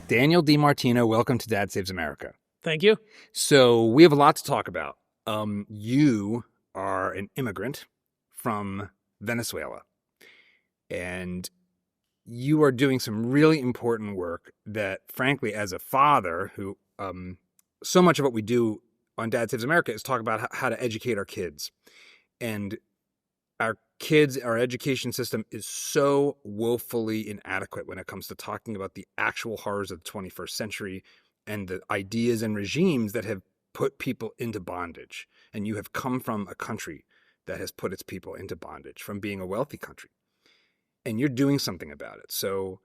Daniel Di Martino, welcome to Dad Saves America. Thank you. So we have a lot to talk about. You are an immigrant from Venezuela, and you are doing some really important work that, frankly, as a father who so much of what we do on Dad Saves America is talk about how to educate our kids. And our education system is so woefully inadequate when it comes to talking about the actual horrors of the 21st century and the ideas and regimes that have put people into bondage. And you have come from a country that has put its people into bondage, from being a wealthy country. And you're doing something about it. So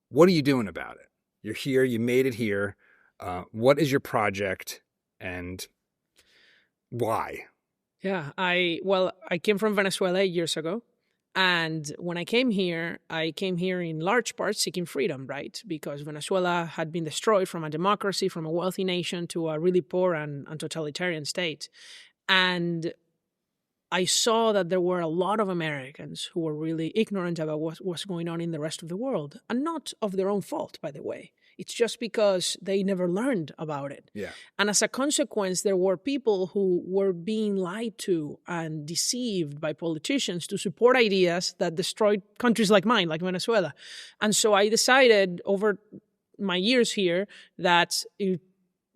what are you doing about it? You're here. You made it here. What is your project and why? Yeah, I came from Venezuela 8 years ago. And when I came here in large part seeking freedom, right? Because Venezuela had been destroyed from a democracy, from a wealthy nation to a really poor and totalitarian state. And I saw that there were a lot of Americans who were really ignorant about what's going on in the rest of the world. And not of their own fault, by the way. It's just because they never learned about it. Yeah. And as a consequence, there were people who were being lied to and deceived by politicians to support ideas that destroyed countries like mine, like Venezuela. And so I decided over my years here that it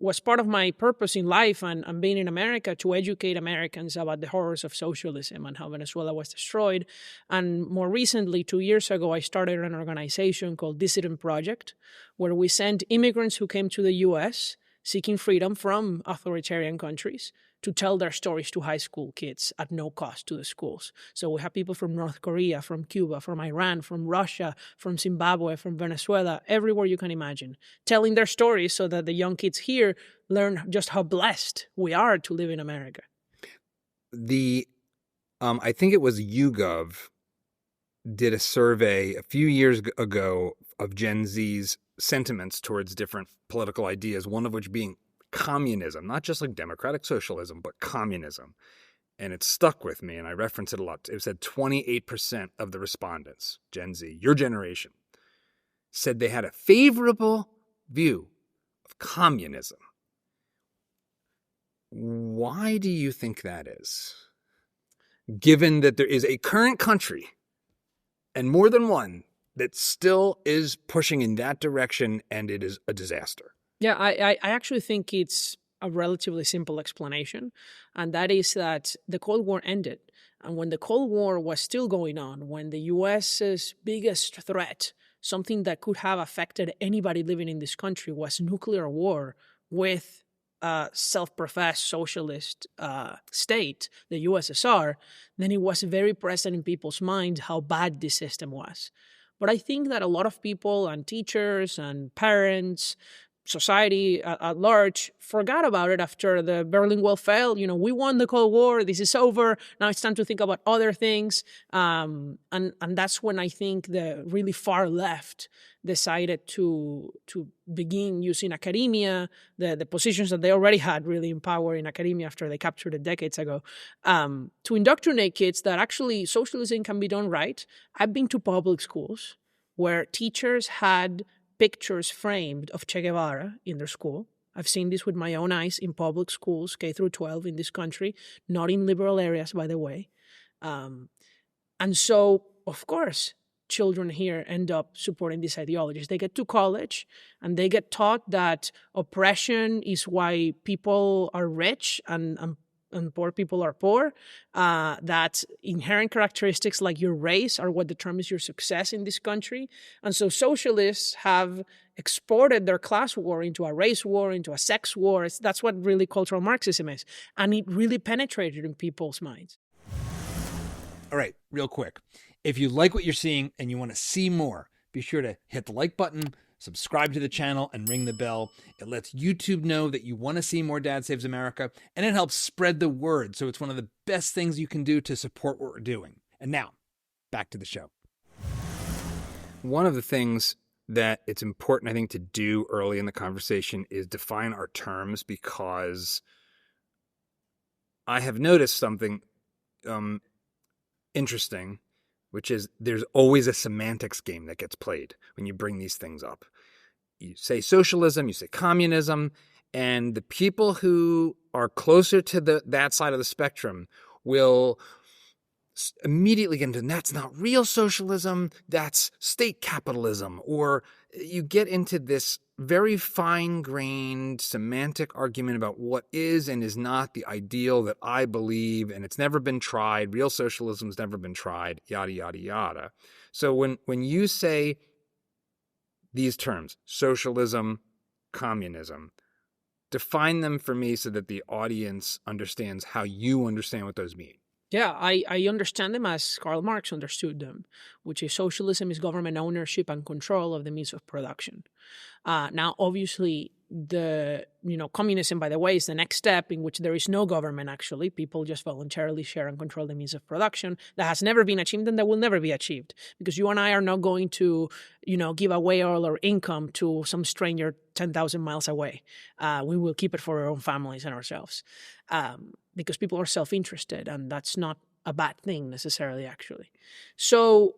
was part of my purpose in life and being in America to educate Americans about the horrors of socialism and how Venezuela was destroyed. And more recently, 2 years ago, I started an organization called Dissident Project, where we sent immigrants who came to the U.S. seeking freedom from authoritarian countries to tell their stories to high school kids at no cost to the schools. So we have people from North Korea, from Cuba, from Iran, from Russia, from Zimbabwe, from Venezuela, everywhere you can imagine, telling their stories so that the young kids here learn just how blessed we are to live in America. I think it was YouGov did a survey a few years ago of Gen Z's sentiments towards different political ideas, one of which being communism, not just like democratic socialism, but communism. And it stuck with me, and I reference it a lot. It said 28% of the respondents, Gen Z, your generation, said they had a favorable view of communism. Why do you think that is? Given that there is a current country, and more than one, that still is pushing in that direction, and it is a disaster. Yeah, I actually think it's a relatively simple explanation, and that is that the Cold War ended. And when the Cold War was still going on, when the U.S.'s biggest threat, something that could have affected anybody living in this country, was nuclear war with a self-professed socialist state, the USSR, then it was very present in people's minds how bad this system was. But I think that a lot of people and teachers and parents, society at large, forgot about it after the Berlin Wall fell. You know, we won the Cold War. This is over. Now it's time to think about other things. And that's when I think the really far left decided to begin using academia, the positions that they already had really in power in academia after they captured it decades ago, to indoctrinate kids that actually socialism can be done right. I've been to public schools where teachers had pictures framed of Che Guevara in their school. I've seen this with my own eyes in public schools, K through 12 in this country, not in liberal areas, by the way. And so, of course, children here end up supporting these ideologies. They get to college and they get taught that oppression is why people are rich and poor people are poor, that inherent characteristics like your race are what determines your success in this country. And so socialists have exported their class war into a race war, into a sex war. That's what really cultural Marxism is. And it really penetrated in people's minds. All right, real quick. If you like what you're seeing and you want to see more, be sure to hit the like button, subscribe to the channel, and ring the bell. It lets YouTube know that you want to see more Dad Saves America, and it helps spread the word. So it's one of the best things you can do to support what we're doing. And now, back to the show. One of the things that it's important, I think, to do early in the conversation is define our terms, because I have noticed something interesting, which is there's always a semantics game that gets played when you bring these things up. you say socialism, you say communism, and the people who are closer to that side of the spectrum will immediately get into, that's not real socialism, that's state capitalism, or you get into this very fine-grained semantic argument about what is and is not the ideal that I believe, and it's never been tried, real socialism's never been tried, yada, yada, yada. So when you say these terms, socialism, communism, define them for me so that the audience understands how you understand what those mean. Yeah, I understand them as Karl Marx understood them, which is socialism is government ownership and control of the means of production. Now, obviously, communism, by the way, is the next step in which there is no government, actually. People just voluntarily share and control the means of production. That has never been achieved and that will never be achieved because you and I are not going to, give away all our income to some stranger 10,000 miles away. We will keep it for our own families and ourselves because people are self-interested, and that's not a bad thing necessarily, actually. So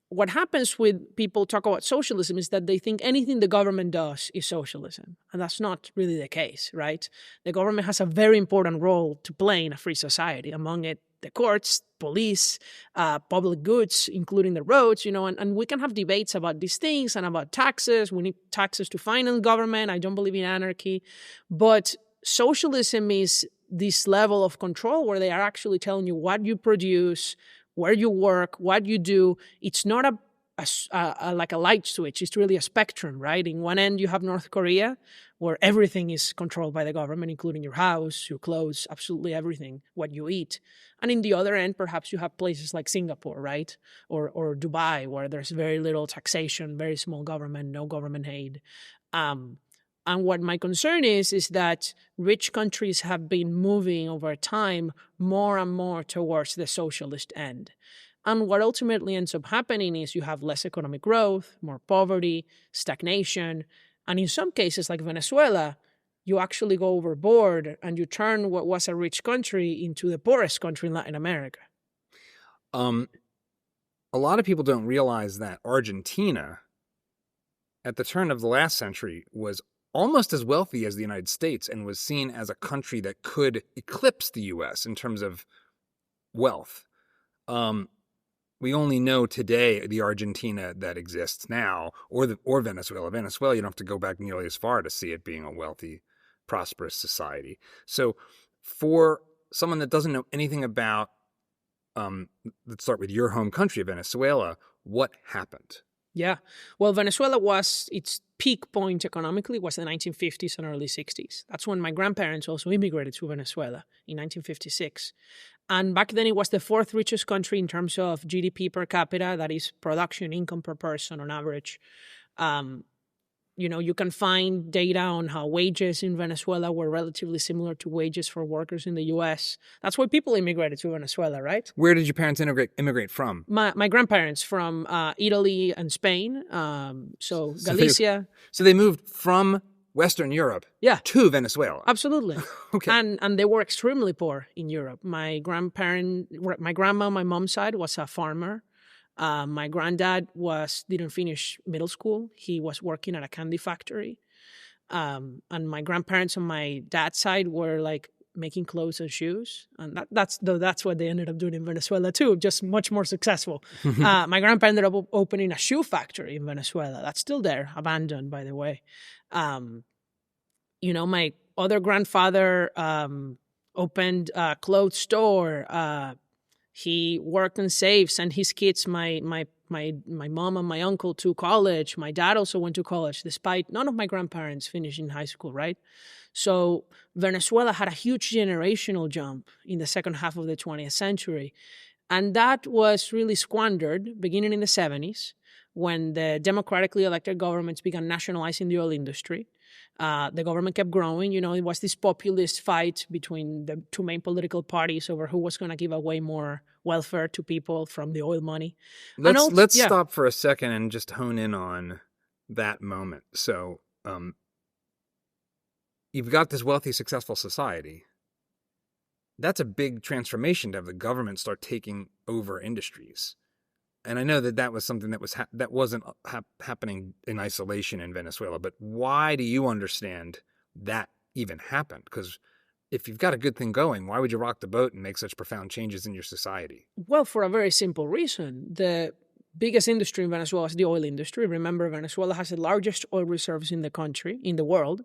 what happens with people talk about socialism is that they think anything the government does is socialism. And that's not really the case, right? The government has a very important role to play in a free society. Among it, the courts, police, public goods, including the roads, and we can have debates about these things and about taxes. We need taxes to finance government. I don't believe in anarchy. But socialism is this level of control where they are actually telling you what you produce, where you work, what you do. It's not like a light switch. It's really a spectrum, right? In one end, you have North Korea, where everything is controlled by the government, including your house, your clothes, absolutely everything, what you eat. And in the other end, perhaps you have places like Singapore, right? Or Dubai, where there's very little taxation, very small government, no government aid. And what my concern is that rich countries have been moving over time more and more towards the socialist end. And what ultimately ends up happening is you have less economic growth, more poverty, stagnation. And in some cases, like Venezuela, you actually go overboard and you turn what was a rich country into the poorest country in Latin America. A lot of people don't realize that Argentina, at the turn of the last century, was almost as wealthy as the United States and was seen as a country that could eclipse the U.S. in terms of wealth. We only know today the Argentina that exists now, or Venezuela. Venezuela, you don't have to go back nearly as far to see it being a wealthy, prosperous society. So for someone that doesn't know anything about, let's start with your home country, Venezuela, what happened? Yeah. Well, Venezuela was, its peak point economically was the 1950s and early 60s. That's when my grandparents also immigrated to Venezuela in 1956. And back then it was the fourth richest country in terms of GDP per capita, that is production income per person on average. You can find data on how wages in Venezuela were relatively similar to wages for workers in the U.S. That's why people immigrated to Venezuela, right? Where did your parents immigrate from? My grandparents from Italy and Spain, so Galicia. So they moved from Western Europe to Venezuela. Absolutely. Okay. And they were extremely poor in Europe. My grandma on my mom's side was a farmer. My granddad didn't finish middle school. He was working at a candy factory. And my grandparents on my dad's side were like making clothes and shoes. And that's what they ended up doing in Venezuela too, just much more successful. My grandpa ended up opening a shoe factory in Venezuela. That's still there, abandoned, by the way. My other grandfather opened a clothes store. He worked and saved, sent his kids, my mom and my uncle, to college. My dad also went to college, despite none of my grandparents finishing high school, right? So Venezuela had a huge generational jump in the second half of the 20th century. And that was really squandered beginning in the 70s when the democratically elected governments began nationalizing the oil industry. The government kept growing. It was this populist fight between the two main political parties over who was going to give away more welfare to people from the oil money. Let's stop for a second and just hone in on that moment. So you've got this wealthy, successful society. That's a big transformation to have the government start taking over industries. And I know that that was something that that wasn't happening in isolation in Venezuela. But why do you understand that even happened? Because if you've got a good thing going, why would you rock the boat and make such profound changes in your society? Well, for a very simple reason. The biggest industry in Venezuela is the oil industry. Remember, Venezuela has the largest oil reserves in the country, in the world.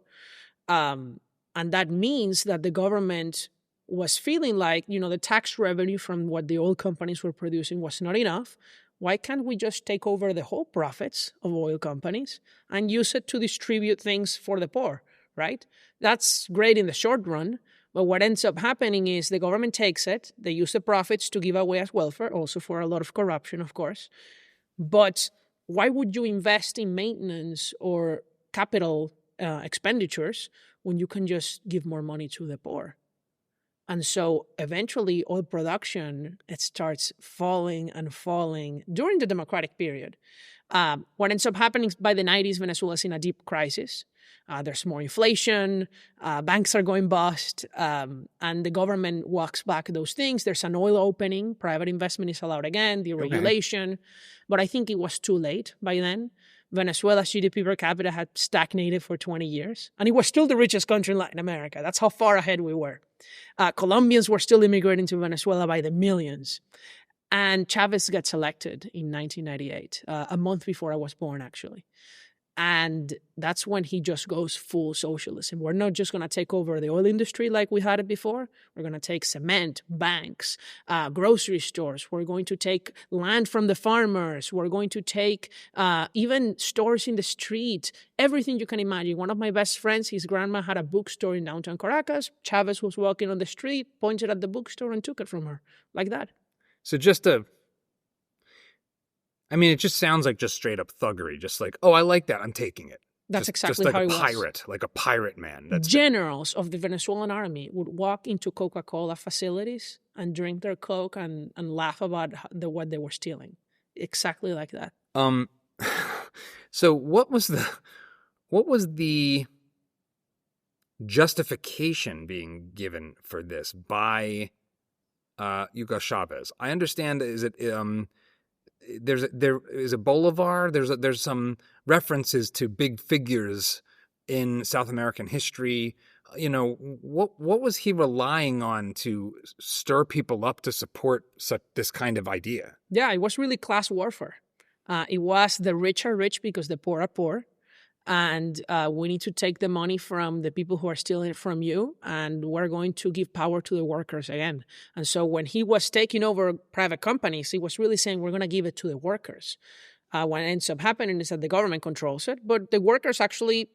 And that means that the government was feeling like, the tax revenue from what the oil companies were producing was not enough. Why can't we just take over the whole profits of oil companies and use it to distribute things for the poor, right? That's great in the short run. But what ends up happening is the government takes it, they use the profits to give away as welfare, also for a lot of corruption, of course. But why would you invest in maintenance or capital expenditures when you can just give more money to the poor? And so eventually oil production, it starts falling and falling during the democratic period. What ends up happening is by the 90s, Venezuela's in a deep crisis. There's more inflation, banks are going bust, and the government walks back those things. There's an oil opening, private investment is allowed again, deregulation. Okay. But I think it was too late by then. Venezuela's GDP per capita had stagnated for 20 years, and it was still the richest country in Latin America. That's how far ahead we were. Colombians were still immigrating to Venezuela by the millions. And Chavez gets elected in 1998, a month before I was born, actually. And that's when he just goes full socialism. We're not just going to take over the oil industry like we had it before. We're going to take cement, banks, grocery stores. We're going to take land from the farmers. We're going to take even stores in the street, everything you can imagine. One of my best friends, his grandma had a bookstore in downtown Caracas. Chavez was walking on the street, pointed at the bookstore and took it from her, like that. So it just sounds like just straight up thuggery. Just like, oh, I like that, I'm taking it. That's exactly just like how a it was. pirate, like a pirate man. Generals of the Venezuelan army would walk into Coca-Cola facilities and drink their Coke and laugh about what they were stealing. Exactly like that. So what was the justification being given for this by Hugo Chávez? I understand, there is a Bolivar. There's some references to big figures in South American history. What was he relying on to stir people up to support this kind of idea? Yeah, it was really class warfare. It was the rich are rich because the poor are poor. And we need to take the money from the people who are stealing it from you, and we're going to give power to the workers again. And so when he was taking over private companies, he was really saying, we're going to give it to the workers. What ends up happening is that the government controls it, but the workers actually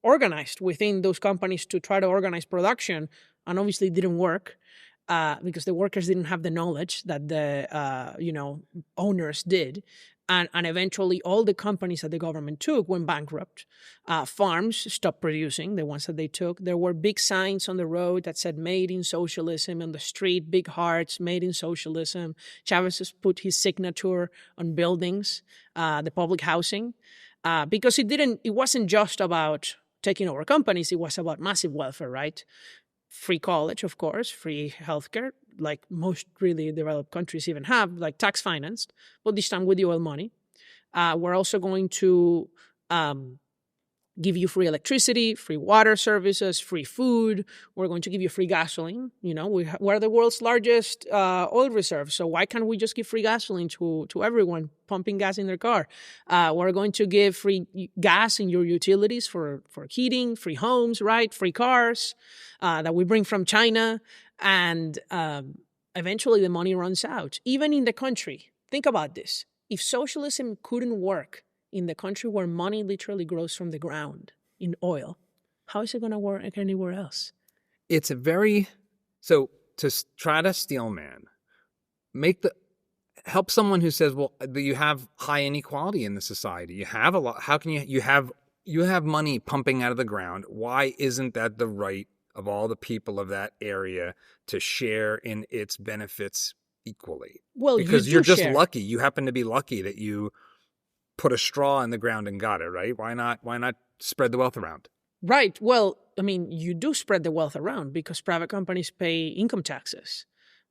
organized within those companies to try to organize production, and obviously it didn't work because the workers didn't have the knowledge that the owners did. And eventually all the companies that the government took went bankrupt. Farms stopped producing, the ones that they took. There were big signs on the road that said made in socialism, on the street, big hearts, made in socialism. Chavez has put his signature on buildings, the public housing, because it wasn't just about taking over companies, it was about massive welfare, right? Free college, of course, free healthcare, like most really developed countries even have, like tax financed, but this time with the oil money. We're also going to give you free electricity, free water services, free food. We're going to give you free gasoline. We're the world's largest oil reserve, so why can't we just give free gasoline to everyone pumping gas in their car? We're going to give free gas in your utilities for heating, free homes, right? Free cars that we bring from China. And eventually the money runs out. Even in the country, think about this. If socialism couldn't work in the country where money literally grows from the ground in oil, how is it going to work anywhere else? It's so to try to steel man, help someone who says, well, you have high inequality in the society. You have a lot. How can you have money pumping out of the ground? Why isn't that the right of all the people of that area to share in its benefits equally? Well, because you're just lucky. You happen to be lucky that you put a straw in the ground and got it, right? Why not spread the wealth around? Right. Well, you do spread the wealth around because private companies pay income taxes.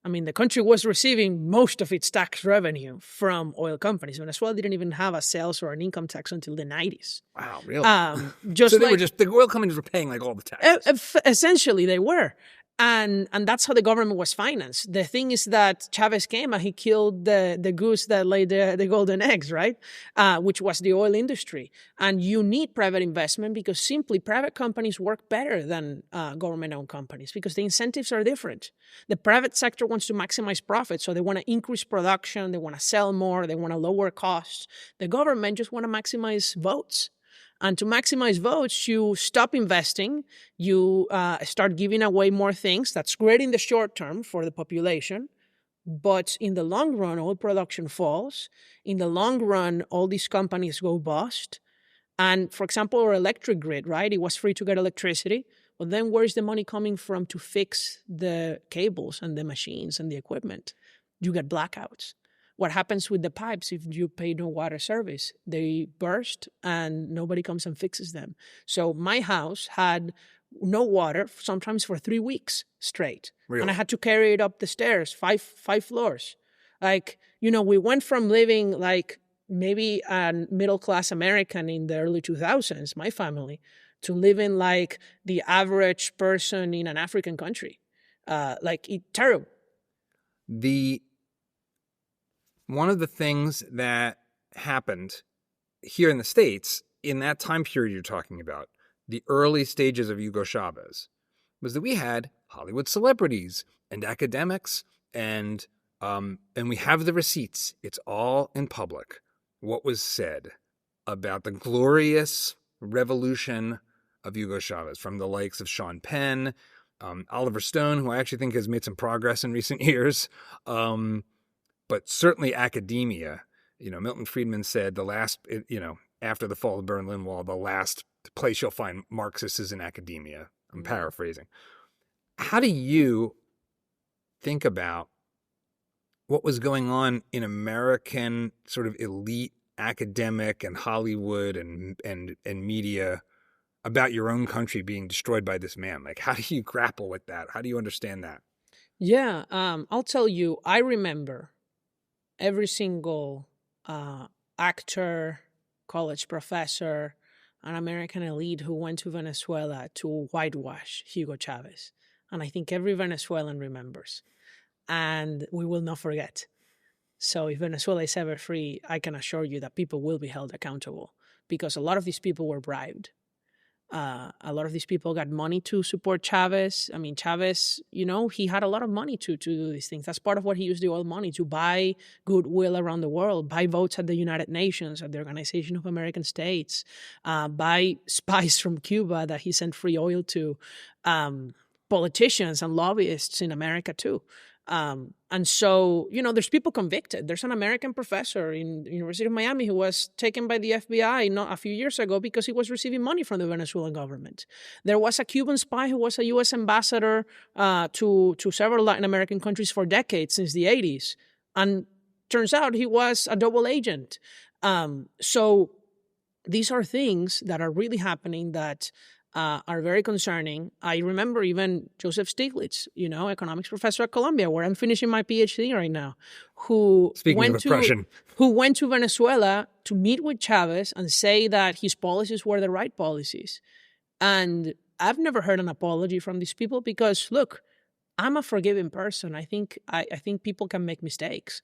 I mean, the country was receiving most of its tax revenue from oil companies. Venezuela didn't even have a sales or an income tax until the 90s. Wow, really? Just so they like, were just, the oil companies were paying like all the taxes. essentially, they were. And that's how the government was financed. The thing is that Chavez came and he killed the goose that laid the golden eggs, right? Which was the oil industry. And you need private investment because simply private companies work better than government-owned companies because the incentives are different. The private sector wants to maximize profits, so they want to increase production, they want to sell more, they want to lower costs. The government just want to maximize votes. And to maximize votes, you stop investing, you start giving away more things. That's great in the short term for the population. But in the long run, oil production falls. In the long run, all these companies go bust. And for example, our electric grid, right? It was free to get electricity. But then where's the money coming from to fix the cables and the machines and the equipment? You get blackouts. What happens with the pipes if you pay no water service? They burst and nobody comes and fixes them. So my house had no water sometimes for 3 weeks straight. Really? And I had to carry it up the stairs, five floors. Like, we went from living like maybe a middle-class American in the early 2000s, my family, to living like the average person in an African country. Terrible. One of the things that happened here in the States in that time period you're talking about, the early stages of Hugo Chavez, was that we had Hollywood celebrities and academics, and we have the receipts. It's all in public. What was said about the glorious revolution of Hugo Chavez from the likes of Sean Penn, Oliver Stone, who I actually think has made some progress in recent years, but certainly academia. Milton Friedman said after the fall of the Berlin Wall, the last place you'll find Marxists is in academia. I'm paraphrasing. How do you think about what was going on in American sort of elite academic and Hollywood and media about your own country being destroyed by this man? Like, how do you grapple with that? How do you understand that? Yeah, I'll tell you, I remember every single actor, college professor, an American elite who went to Venezuela to whitewash Hugo Chavez. And I think every Venezuelan remembers. And we will not forget. So if Venezuela is ever free, I can assure you that people will be held accountable because a lot of these people were bribed. A lot of these people got money to support Chavez. I mean, Chavez, he had a lot of money to do these things. That's part of what he used the oil money to buy goodwill around the world, buy votes at the United Nations, at the Organization of American States, buy spies from Cuba that he sent free oil to, politicians and lobbyists in America too. And so, there's people convicted. There's an American professor in the University of Miami who was taken by the FBI not a few years ago because he was receiving money from the Venezuelan government. There was a Cuban spy who was a U.S. ambassador to several Latin American countries for decades, since the 80s. And turns out he was a double agent. So these are things that are really happening that are very concerning. I remember even Joseph Stiglitz, economics professor at Columbia, where I'm finishing my PhD right now, who went to Venezuela to meet with Chavez and say that his policies were the right policies. And I've never heard an apology from these people because, look, I'm a forgiving person. I think people can make mistakes,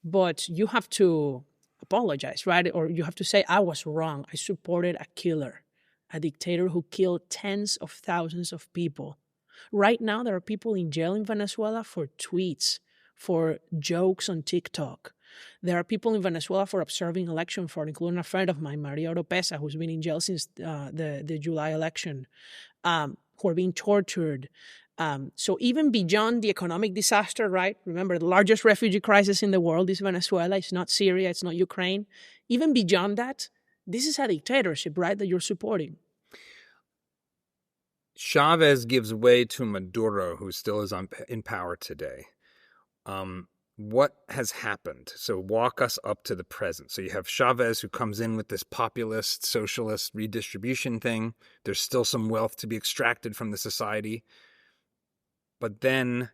but you have to apologize, right? Or you have to say, I was wrong. I supported a killer, a dictator who killed tens of thousands of people. Right now, there are people in jail in Venezuela for tweets, for jokes on TikTok. There are people in Venezuela for observing election fraud, including a friend of mine, Maria Oropesa, who's been in jail since the July election, who are being tortured. So even beyond the economic disaster, right? Remember, the largest refugee crisis in the world is Venezuela. It's not Syria. It's not Ukraine. Even beyond that, this is a dictatorship, right, that you're supporting. Chavez gives way to Maduro, who still is in power today. What has happened? So walk us up to the present. So you have Chavez, who comes in with this populist, socialist redistribution thing. There's still some wealth to be extracted from the society. But then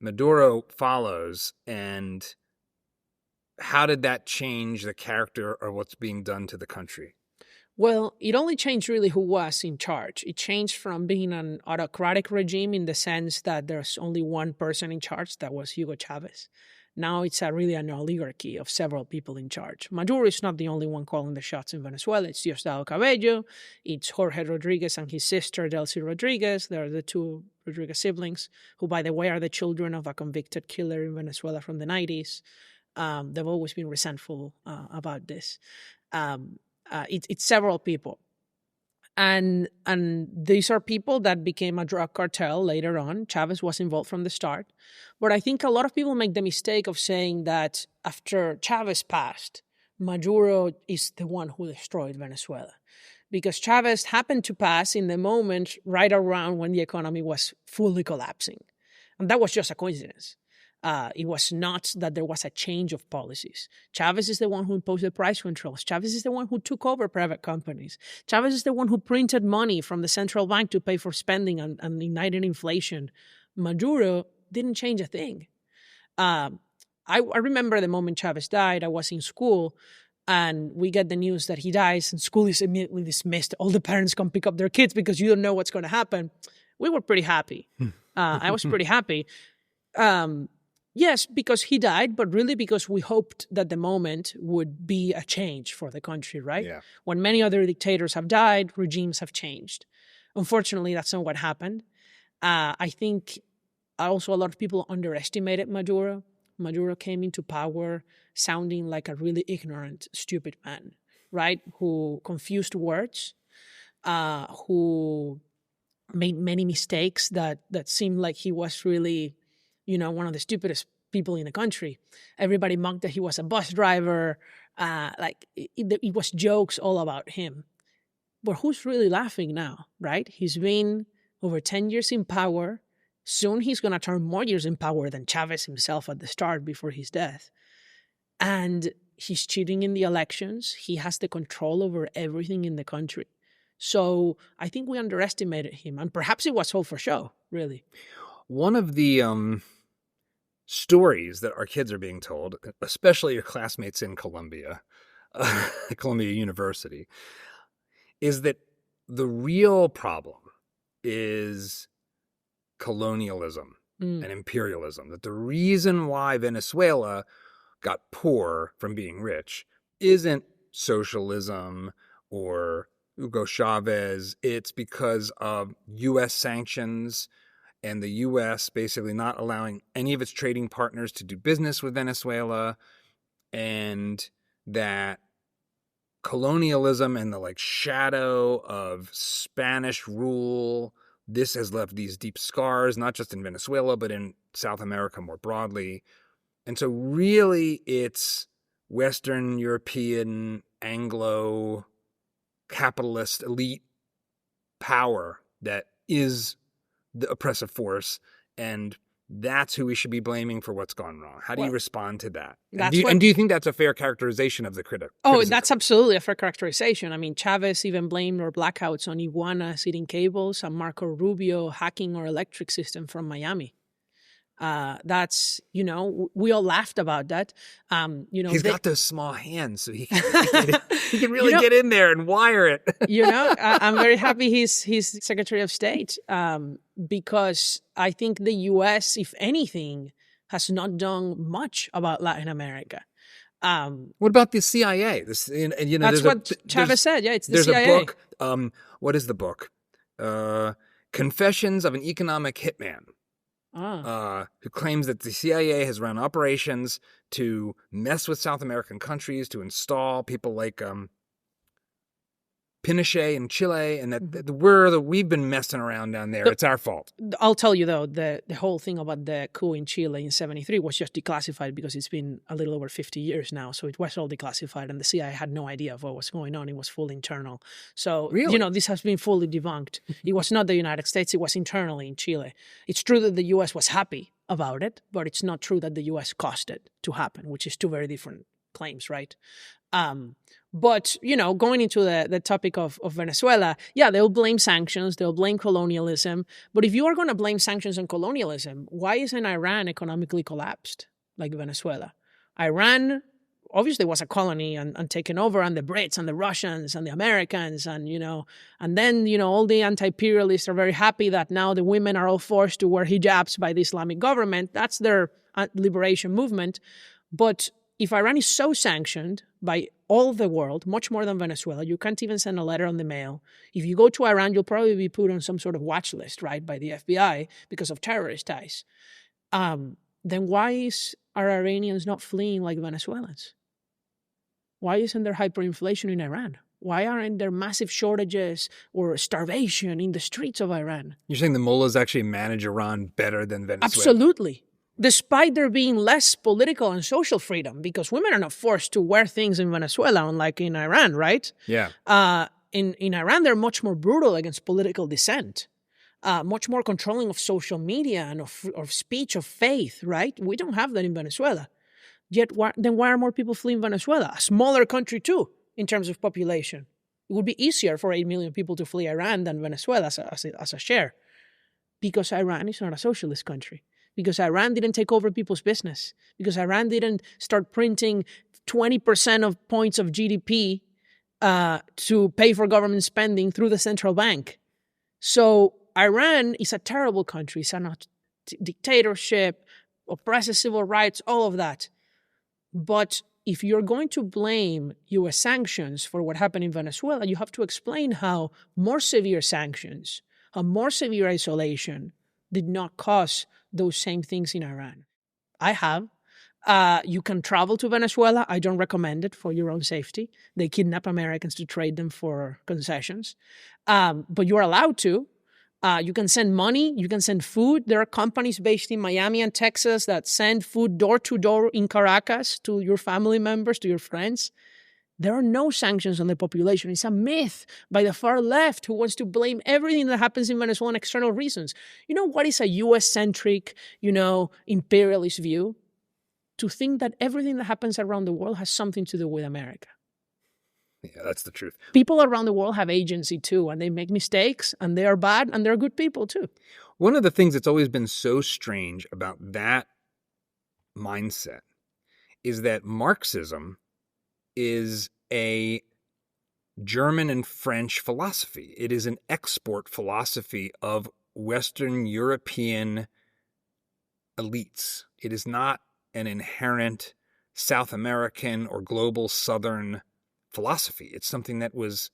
Maduro follows, and how did that change the character of what's being done to the country? Well, it only changed really who was in charge. It changed from being an autocratic regime in the sense that there's only one person in charge, that was Hugo Chávez. Now it's really an oligarchy of several people in charge. Maduro is not the only one calling the shots in Venezuela. It's Diosdado Cabello, it's Jorge Rodriguez and his sister Delcy Rodriguez. They're the two Rodriguez siblings, who, by the way, are the children of a convicted killer in Venezuela from the 90s. They've always been resentful about this. It's several people. And these are people that became a drug cartel later on. Chavez was involved from the start. But I think a lot of people make the mistake of saying that after Chavez passed, Maduro is the one who destroyed Venezuela. Because Chavez happened to pass in the moment right around when the economy was fully collapsing. And that was just a coincidence. It was not that there was a change of policies. Chavez is the one who imposed the price controls. Chavez is the one who took over private companies. Chavez is the one who printed money from the central bank to pay for spending and ignited inflation. Maduro didn't change a thing. I remember the moment Chavez died, I was in school, and we get the news that he dies, and school is immediately dismissed. All the parents come pick up their kids because you don't know what's going to happen. We were pretty happy. I was pretty happy. Yes, because he died, but really because we hoped that the moment would be a change for the country, right? Yeah. When many other dictators have died, regimes have changed. Unfortunately, that's not what happened. I think also a lot of people underestimated Maduro. Maduro came into power sounding like a really ignorant, stupid man, right? Who confused words, who made many mistakes that seemed like he was really, one of the stupidest people in the country. Everybody mocked that he was a bus driver. It was jokes all about him. But who's really laughing now, right? He's been over 10 years in power. Soon he's going to turn more years in power than Chavez himself at the start before his death. And he's cheating in the elections. He has the control over everything in the country. So I think we underestimated him. And perhaps it was all for show, really. One of the stories that our kids are being told, especially your classmates in Columbia University, is that the real problem is colonialism and imperialism. That the reason why Venezuela got poor from being rich isn't socialism or Hugo Chávez. It's because of U.S. sanctions and the U.S. basically not allowing any of its trading partners to do business with Venezuela, and that colonialism and the shadow of Spanish rule, this has left these deep scars, not just in Venezuela, but in South America more broadly. And so really it's Western European, Anglo, capitalist elite power that is the oppressive force, and that's who we should be blaming for what's gone wrong. How do you respond to that? And do you think that's a fair characterization of the criticism? Oh, that's absolutely a fair characterization. I mean, Chavez even blamed our blackouts on iguanas eating cables and Marco Rubio hacking our electric system from Miami. That's, we all laughed about that. He's got those small hands, so he can really get in there and wire it. I'm very happy he's Secretary of State, because I think the U.S., if anything, has not done much about Latin America. What about the CIA? That's what Chavez said. Yeah, it's the CIA. There's a book. What is the book? Confessions of an Economic Hitman. Who claims that the CIA has run operations to mess with South American countries, to install people like Pinochet in Chile, and that we've been messing around down there. It's our fault. I'll tell you, though, the whole thing about the coup in Chile in 1973 was just declassified because it's been a little over 50 years now. So it was all declassified, and the CIA had no idea of what was going on. It was full internal. So, really? This has been fully debunked. It was not the United States. It was internally in Chile. It's true that the U.S. was happy about it, but it's not true that the U.S. caused it to happen, which is two very different claims, right? But, going into the topic of Venezuela, yeah, they'll blame sanctions, they'll blame colonialism. But if you are going to blame sanctions and colonialism, why isn't Iran economically collapsed like Venezuela? Iran obviously was a colony and taken over, and the Brits and the Russians and the Americans and then all the anti-imperialists are very happy that now the women are all forced to wear hijabs by the Islamic government. That's their liberation movement. But if Iran is so sanctioned by all the world, much more than Venezuela, you can't even send a letter on the mail. If you go to Iran, you'll probably be put on some sort of watch list, right, by the FBI because of terrorist ties. Then why are Iranians not fleeing like Venezuelans? Why isn't there hyperinflation in Iran? Why aren't there massive shortages or starvation in the streets of Iran? You're saying the mullahs actually manage Iran better than Venezuela? Absolutely. Despite there being less political and social freedom, because women are not forced to wear things in Venezuela, unlike in Iran, right? Yeah. In Iran, they're much more brutal against political dissent, much more controlling of social media and of speech, of faith, right? We don't have that in Venezuela. Yet, then why are more people fleeing Venezuela? A smaller country, too, in terms of population. It would be easier for 8 million people to flee Iran than Venezuela as a share. Because Iran is not a socialist country. Because Iran didn't take over people's business. Because Iran didn't start printing 20% of points of GDP to pay for government spending through the central bank. So Iran is a terrible country. It's a dictatorship, oppressive civil rights, all of that. But if you're going to blame U.S. sanctions for what happened in Venezuela, you have to explain how more severe sanctions, a more severe isolation did not cause those same things in Iran. I have. You can travel to Venezuela. I don't recommend it for your own safety. They kidnap Americans to trade them for concessions. But you're allowed to. You can send money. You can send food. There are companies based in Miami and Texas that send food door to door in Caracas to your family members, to your friends. There are no sanctions on the population. It's a myth by the far left who wants to blame everything that happens in Venezuela on external reasons. You know what is a U.S.-centric, imperialist view? To think that everything that happens around the world has something to do with America. Yeah, that's the truth. People around the world have agency too, and they make mistakes, and they are bad, and they're good people too. One of the things that's always been so strange about that mindset is that Marxism is a German and French philosophy. It is an export philosophy of Western European elites. It is not an inherent South American or global Southern philosophy. It's something that was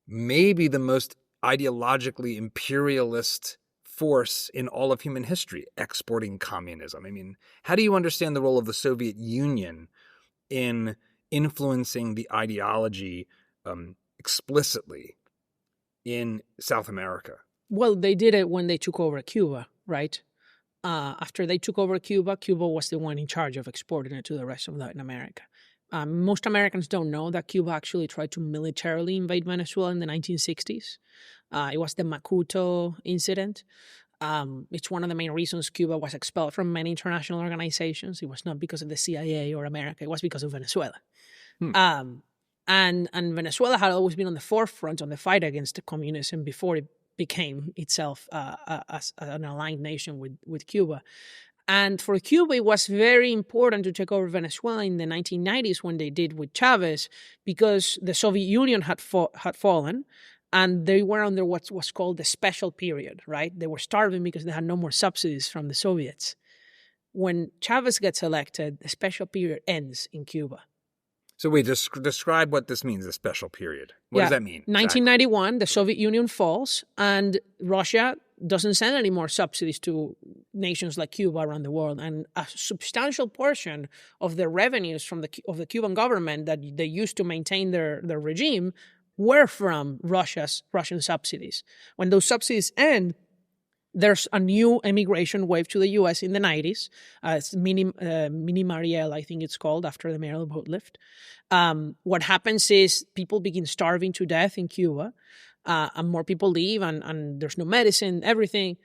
maybe the most ideologically imperialist force in all of human history, exporting communism. I mean, how do you understand the role of the Soviet Union in influencing the ideology explicitly in South America? Well, they did it when they took over Cuba, right? After they took over Cuba, Cuba was the one in charge of exporting it to the rest of Latin America. Most Americans don't know that Cuba actually tried to militarily invade Venezuela in the 1960s. It was the Macuto incident. It's one of the main reasons Cuba was expelled from many international organizations. It was not because of the CIA or America. It was because of Venezuela. And Venezuela had always been on the forefront on the fight against communism before it became itself as an aligned nation with Cuba. And for Cuba, it was very important to take over Venezuela in the 1990s when they did with Chávez, because the Soviet Union had fallen, and they were under what was called the special period, right? They were starving because they had no more subsidies from the Soviets. When Chávez gets elected, the special period ends in Cuba. So wait, describe what this means, the special period. What does that mean? 1991, the Soviet Union falls, and Russia doesn't send any more subsidies to nations like Cuba around the world. And a substantial portion of the revenues from of the Cuban government that they used to maintain their regime were from Russian subsidies. When those subsidies end, there's a new immigration wave to the U.S. in the 90s. It's Mini Mariel, I think it's called, after the Mariel boat lift. What happens is people begin starving to death in Cuba, and more people leave, and there's no medicine, everything.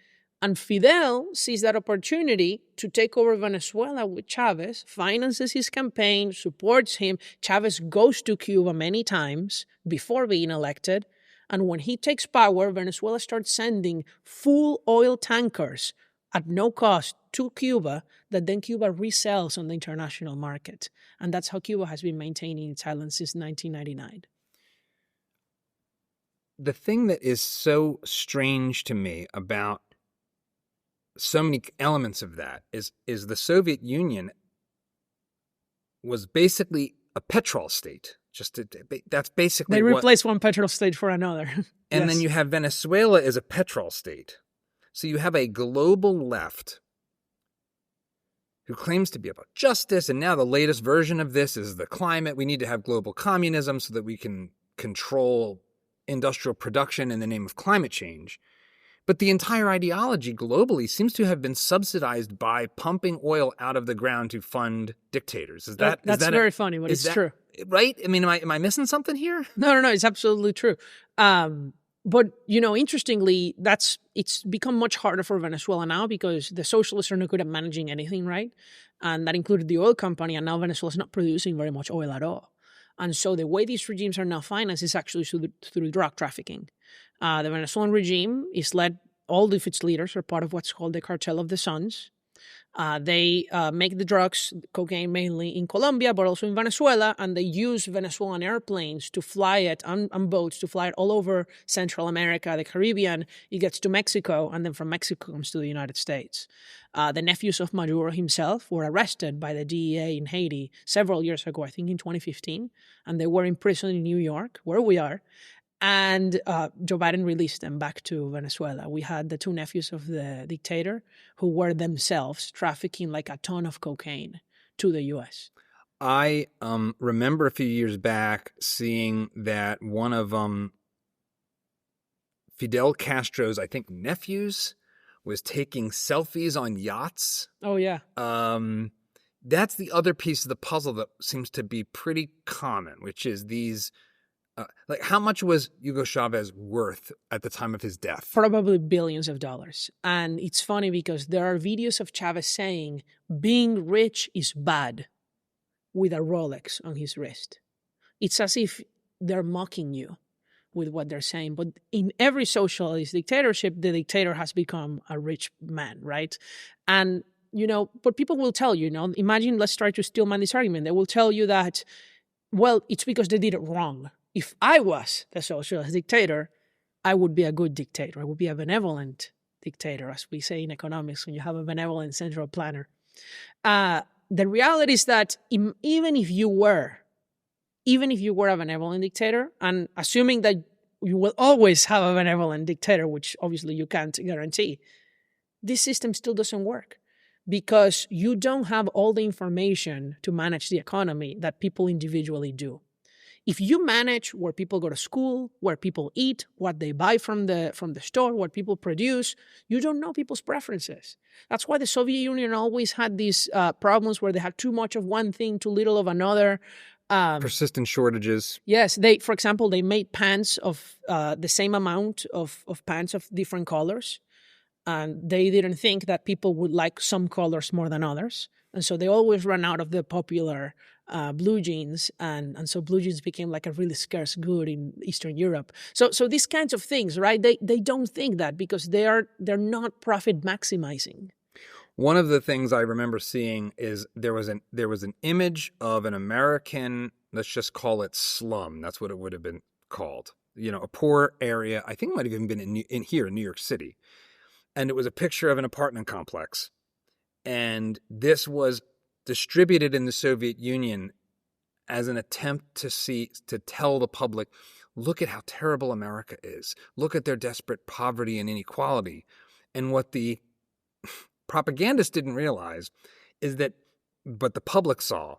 And Fidel sees that opportunity to take over Venezuela with Chavez, finances his campaign, supports him. Chavez goes to Cuba many times before being elected. And when he takes power, Venezuela starts sending full oil tankers at no cost to Cuba that then Cuba resells on the international market. And that's how Cuba has been maintaining its island since 1999. The thing that is so strange to me about so many elements of that is the Soviet Union was basically a petrol state. That's basically they replaced one petrol state for another. And Yes. then you have Venezuela as a petrol state. So you have a global left who claims to be about justice, and now the latest version of this is the climate. We need to have global communism so that we can control industrial production in the name of climate change. But the entire ideology globally seems to have been subsidized by pumping oil out of the ground to fund dictators. That's very funny, but it's true. Right? I mean, am I missing something here? No, it's absolutely true. But, interestingly, it's become much harder for Venezuela now because the socialists are not good at managing anything, right? And that included the oil company, and now Venezuela's not producing very much oil at all. And so the way these regimes are now financed is actually through drug trafficking. The Venezuelan regime is led, all of its leaders are part of what's called the Cartel of the Suns. They make the drugs, cocaine mainly, in Colombia, but also in Venezuela, and they use Venezuelan airplanes to fly it, on boats, to fly it all over Central America, the Caribbean. It gets to Mexico, and then from Mexico comes to the United States. The nephews of Maduro himself were arrested by the DEA in Haiti several years ago, I think in 2015, and they were imprisoned in New York, where we are. And Joe Biden released them back to Venezuela. We had the two nephews of the dictator who were themselves trafficking like a ton of cocaine to the U.S. I remember a few years back seeing that one of Fidel Castro's, I think, nephews was taking selfies on yachts. Oh, yeah. That's the other piece of the puzzle that seems to be pretty common, which is these... like, how much was Hugo Chávez worth at the time of his death? Probably billions of dollars. And it's funny because there are videos of Chávez saying being rich is bad with a Rolex on his wrist. It's as if they're mocking you with what they're saying. But in every socialist dictatorship, the dictator has become a rich man, right? And, but people will tell you, imagine, let's try to steelman this argument. They will tell you that, well, it's because they did it wrong. If I was the socialist dictator, I would be a good dictator. I would be a benevolent dictator, as we say in economics, when you have a benevolent central planner. The reality is that even if you were a benevolent dictator, and assuming that you will always have a benevolent dictator, which obviously you can't guarantee, this system still doesn't work because you don't have all the information to manage the economy that people individually do. If you manage where people go to school, where people eat, what they buy from the store, what people produce, you don't know people's preferences. That's why the Soviet Union always had these problems where they had too much of one thing, too little of another. Persistent shortages. Yes, for example, they made pants of the same amount of pants of different colors. And they didn't think that people would like some colors more than others. And so they always ran out of the popular blue jeans, and so blue jeans became like a really scarce good in Eastern Europe. So these kinds of things, right? They don't think that because they're not profit maximizing. One of the things I remember seeing is there was an image of an American, let's just call it slum. That's what it would have been called. A poor area. I think it might have even been in here in New York City, and it was a picture of an apartment complex, and this was distributed in the Soviet Union as an attempt to tell the public, look at how terrible America is. Look at their desperate poverty and inequality. And what the propagandists didn't realize is that, but the public saw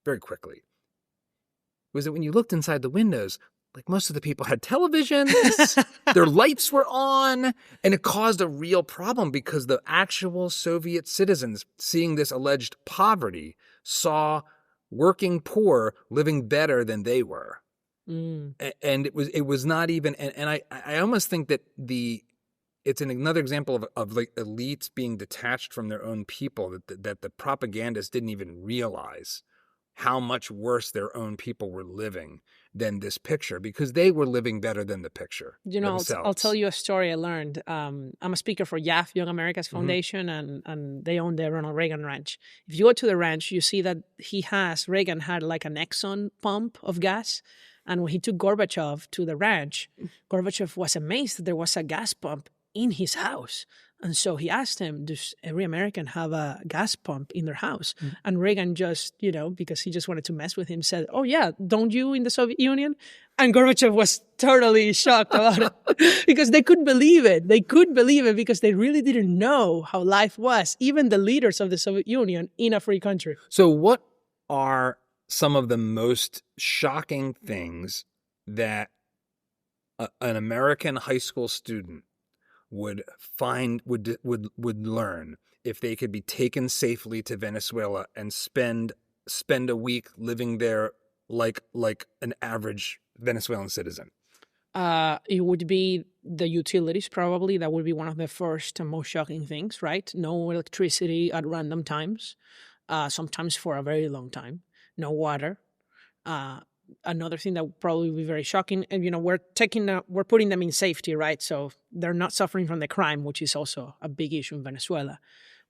very quickly, was that when you looked inside the windows, like most of the people had televisions, their lights were on, and it caused a real problem because the actual Soviet citizens, seeing this alleged poverty, saw working poor living better than they were. And it was not even, and I almost think that the it's another example of like elites being detached from their own people, that the propagandists didn't even realize how much worse their own people were living than this picture, because they were living better than the picture themselves. I'll tell you a story I learned. I'm a speaker for YAF, Young America's Foundation, and they own the Ronald Reagan Ranch. If you go to the ranch, you see that Reagan had like an Exxon pump of gas. And when he took Gorbachev to the ranch, Gorbachev was amazed that there was a gas pump in his house. And so he asked him, does every American have a gas pump in their house? And Reagan just, because he just wanted to mess with him, said, oh, yeah, don't you in the Soviet Union? And Gorbachev was totally shocked about it because they couldn't believe it. They couldn't believe it because they really didn't know how life was, even the leaders of the Soviet Union in a free country. So what are some of the most shocking things that an American high school student would learn if they could be taken safely to Venezuela and spend a week living there like an average Venezuelan citizen? It would be the utilities, probably. That would be one of the first and most shocking things, right? No electricity at random times, sometimes for a very long time. No water. Another thing that would probably be very shocking, and we're putting them in safety, right? So they're not suffering from the crime, which is also a big issue in Venezuela,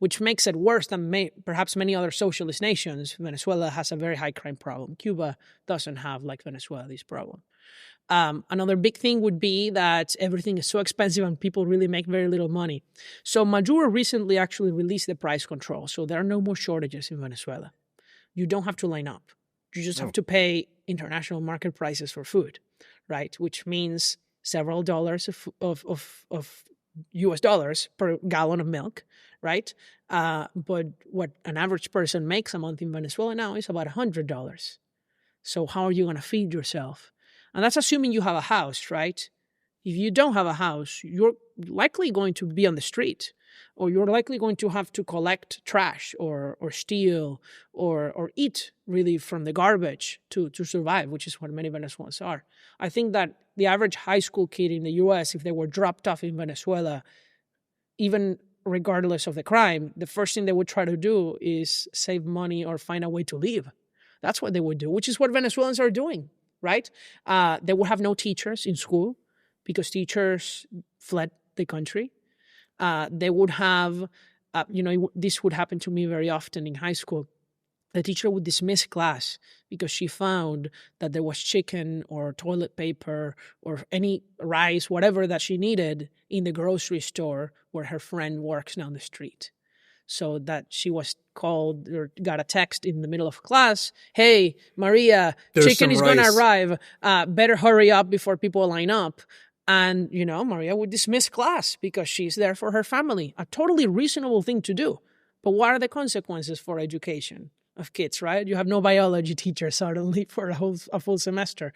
which makes it worse than perhaps many other socialist nations. Venezuela has a very high crime problem. Cuba doesn't have, like Venezuela, this problem. Another big thing would be that everything is so expensive and people really make very little money. So Maduro recently actually released the price control. So there are no more shortages in Venezuela. You don't have to line up. You just have to pay international market prices for food, right? Which means several dollars of US dollars per gallon of milk, right? But what an average person makes a month in Venezuela now is about $100. So how are you going to feed yourself? And that's assuming you have a house, right? If you don't have a house, you're likely going to be on the street, or you're likely going to have to collect trash or steal or eat really from the garbage to survive, which is what many Venezuelans are. I think that the average high school kid in the US, if they were dropped off in Venezuela, even regardless of the crime, the first thing they would try to do is save money or find a way to live. That's what they would do, which is what Venezuelans are doing, right? They would have no teachers in school because teachers fled the country. They would have, this would happen to me very often in high school. The teacher would dismiss class because she found that there was chicken or toilet paper or any rice, whatever that she needed in the grocery store where her friend works down the street. So that she was called or got a text in the middle of class, hey, Maria, chicken is going to arrive. Better hurry up before people line up. And, Maria would dismiss class because she's there for her family. A totally reasonable thing to do. But what are the consequences for education of kids, right? You have no biology teacher suddenly for a full semester.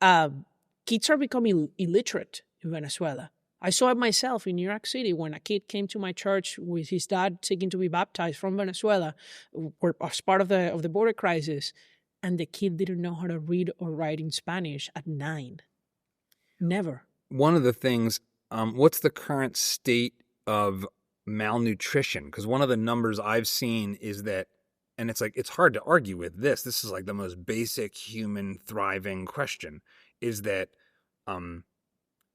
Kids are becoming illiterate in Venezuela. I saw it myself in New York City when a kid came to my church with his dad seeking to be baptized from Venezuela as part of the border crisis. And the kid didn't know how to read or write in Spanish at 9. Never. One of the things, what's the current state of malnutrition? Because one of the numbers I've seen is that, and it's hard to argue with this. This is like the most basic human thriving question, is that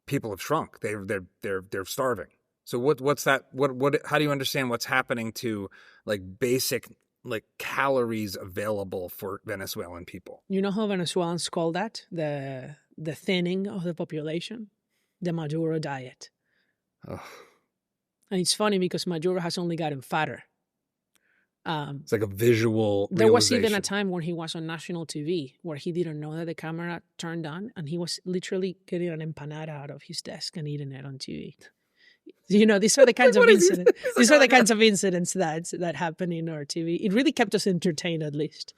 people have shrunk. They're starving. So what's that? What? How do you understand what's happening to like basic like calories available for Venezuelan people? You know how Venezuelans call that the thinning of the population? The Maduro diet. Oh. And it's funny because Maduro has only gotten fatter. It's like a visual There was even a time when he was on national TV where he didn't know that the camera turned on and he was literally getting an empanada out of his desk and eating it on TV. These are the kinds of incidents. These are the kinds of incidents that happen in our TV. It really kept us entertained, at least.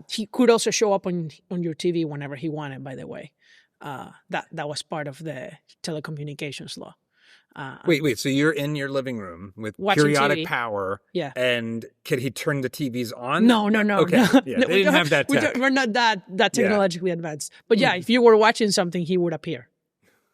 He could also show up on your TV whenever he wanted, by the way. That was part of the telecommunications law. Wait. So you're in your living room with watching periodic TV. Power. Yeah. And could he turn the TVs on? No. Okay. No, yeah, they didn't have that tech. We're not that technologically advanced. But yeah, if you were watching something, he would appear.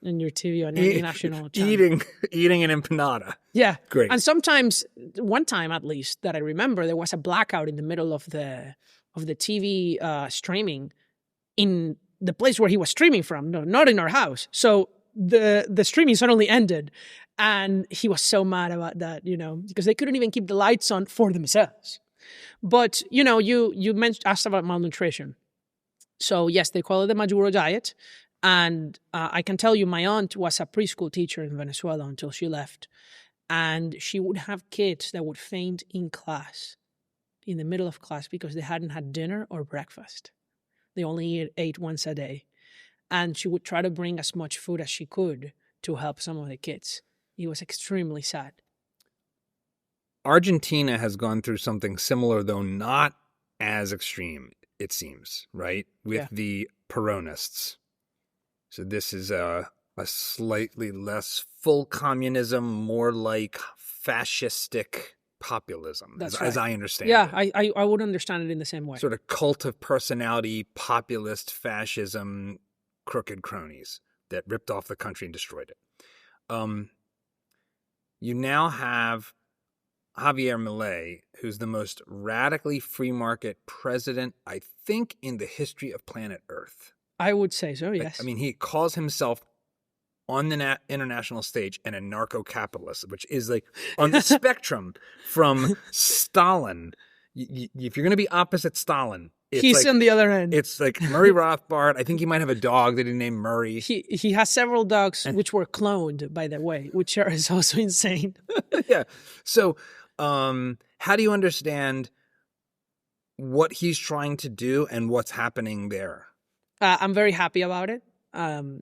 in your TV on any national channel. Eating an empanada. Yeah. Great. And sometimes, one time at least that I remember, there was a blackout in the middle of the TV streaming in the place where he was streaming from, no, not in our house. So the streaming suddenly ended, and he was so mad about that, because they couldn't even keep the lights on for themselves. But, you asked about malnutrition. So yes, they call it the Maduro diet. And I can tell you, my aunt was a preschool teacher in Venezuela until she left. And she would have kids that would faint in class, in the middle of class, because they hadn't had dinner or breakfast. They only ate once a day. And she would try to bring as much food as she could to help some of the kids. It was extremely sad. Argentina has gone through something similar, though not as extreme, it seems, right? With the Peronists. So this is a slightly less full communism, more like fascistic populism, as I understand it. Yeah, I would understand it in the same way. Sort of cult of personality, populist fascism, crooked cronies that ripped off the country and destroyed it. You now have Javier Milei, who's the most radically free market president, I think, in the history of planet Earth. I would say so, yes. I mean, he calls himself on the international stage an anarcho-capitalist, which is like on the spectrum from Stalin. If you're going to be opposite Stalin, he's on the other end. It's like Murray Rothbard. I think he might have a dog that he named Murray. He has several dogs which were cloned, by the way, which is also insane. Yeah. So how do you understand what he's trying to do and what's happening there? I'm very happy about it.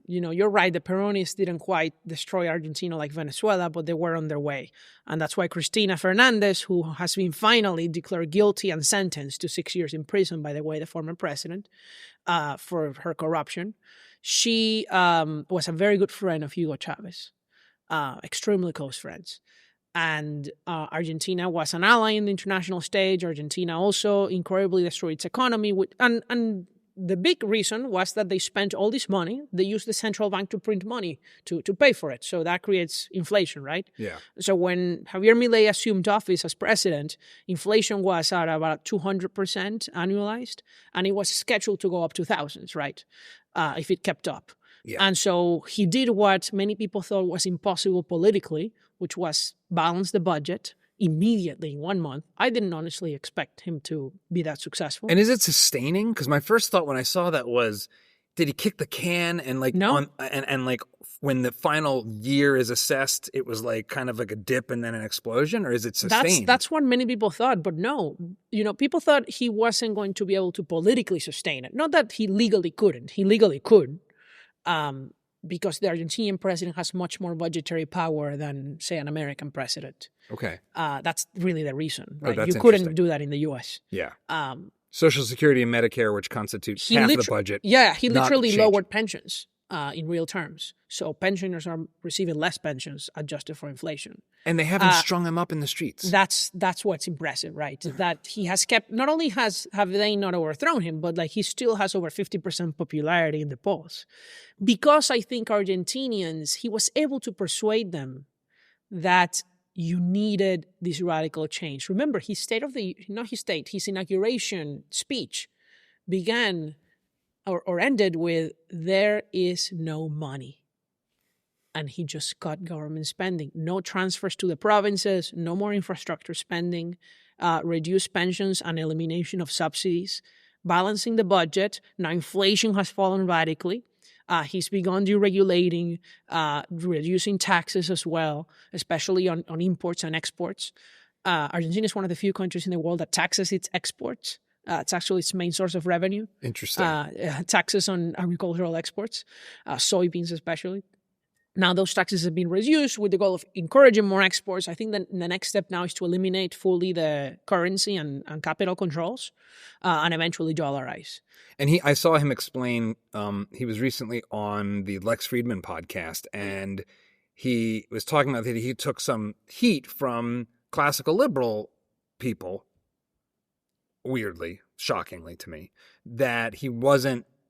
You're right. The Peronists didn't quite destroy Argentina like Venezuela, but they were on their way. And that's why Cristina Fernandez, who has been finally declared guilty and sentenced to 6 years in prison, by the way, the former president, for her corruption, she was a very good friend of Hugo Chávez, extremely close friends. And Argentina was an ally in the international stage. Argentina also incredibly destroyed its economy. And the big reason was that they spent all this money. They used the central bank to print money to pay for it. So that creates inflation, right? Yeah. So when Javier Milei assumed office as president, inflation was at about 200% annualized, and it was scheduled to go up to thousands, right? If it kept up. Yeah. And so he did what many people thought was impossible politically, which was balance the budget immediately in 1 month. I didn't honestly expect him to be that successful. And is it sustaining? Because my first thought when I saw that was, did he kick the can and like no. and like when the final year is assessed, it was like kind of like a dip and then an explosion, or is it sustained? That's what many people thought, but no. People thought he wasn't going to be able to politically sustain it. Not that he legally couldn't. He legally could. Because the Argentinian president has much more budgetary power than, say, an American president. Okay. That's really the reason, right? Oh, you couldn't do that in the U.S. Yeah. Social Security and Medicare, which constitute half the budget. Yeah, he literally lowered pensions in real terms. So pensioners are receiving less pensions adjusted for inflation. And they haven't strung him up in the streets. That's what's impressive, right? That he has kept, not only have they not overthrown him, but like he still has over 50% popularity in the polls. Because I think Argentinians, he was able to persuade them that you needed this radical change. Remember, his inauguration speech began or ended with, "There is no money." And he just cut government spending. No transfers to the provinces, no more infrastructure spending, reduced pensions and elimination of subsidies, balancing the budget. Now inflation has fallen radically. He's begun deregulating, reducing taxes as well, especially on imports and exports. Argentina is one of the few countries in the world that taxes its exports. It's actually its main source of revenue. Interesting. Taxes on agricultural exports, soybeans especially. Now those taxes have been reduced with the goal of encouraging more exports. I think that the next step now is to eliminate fully the currency and capital controls and eventually dollarize. And I saw him explain, he was recently on the Lex Friedman podcast, and he was talking about that he took some heat from classical liberal people, weirdly, shockingly to me, that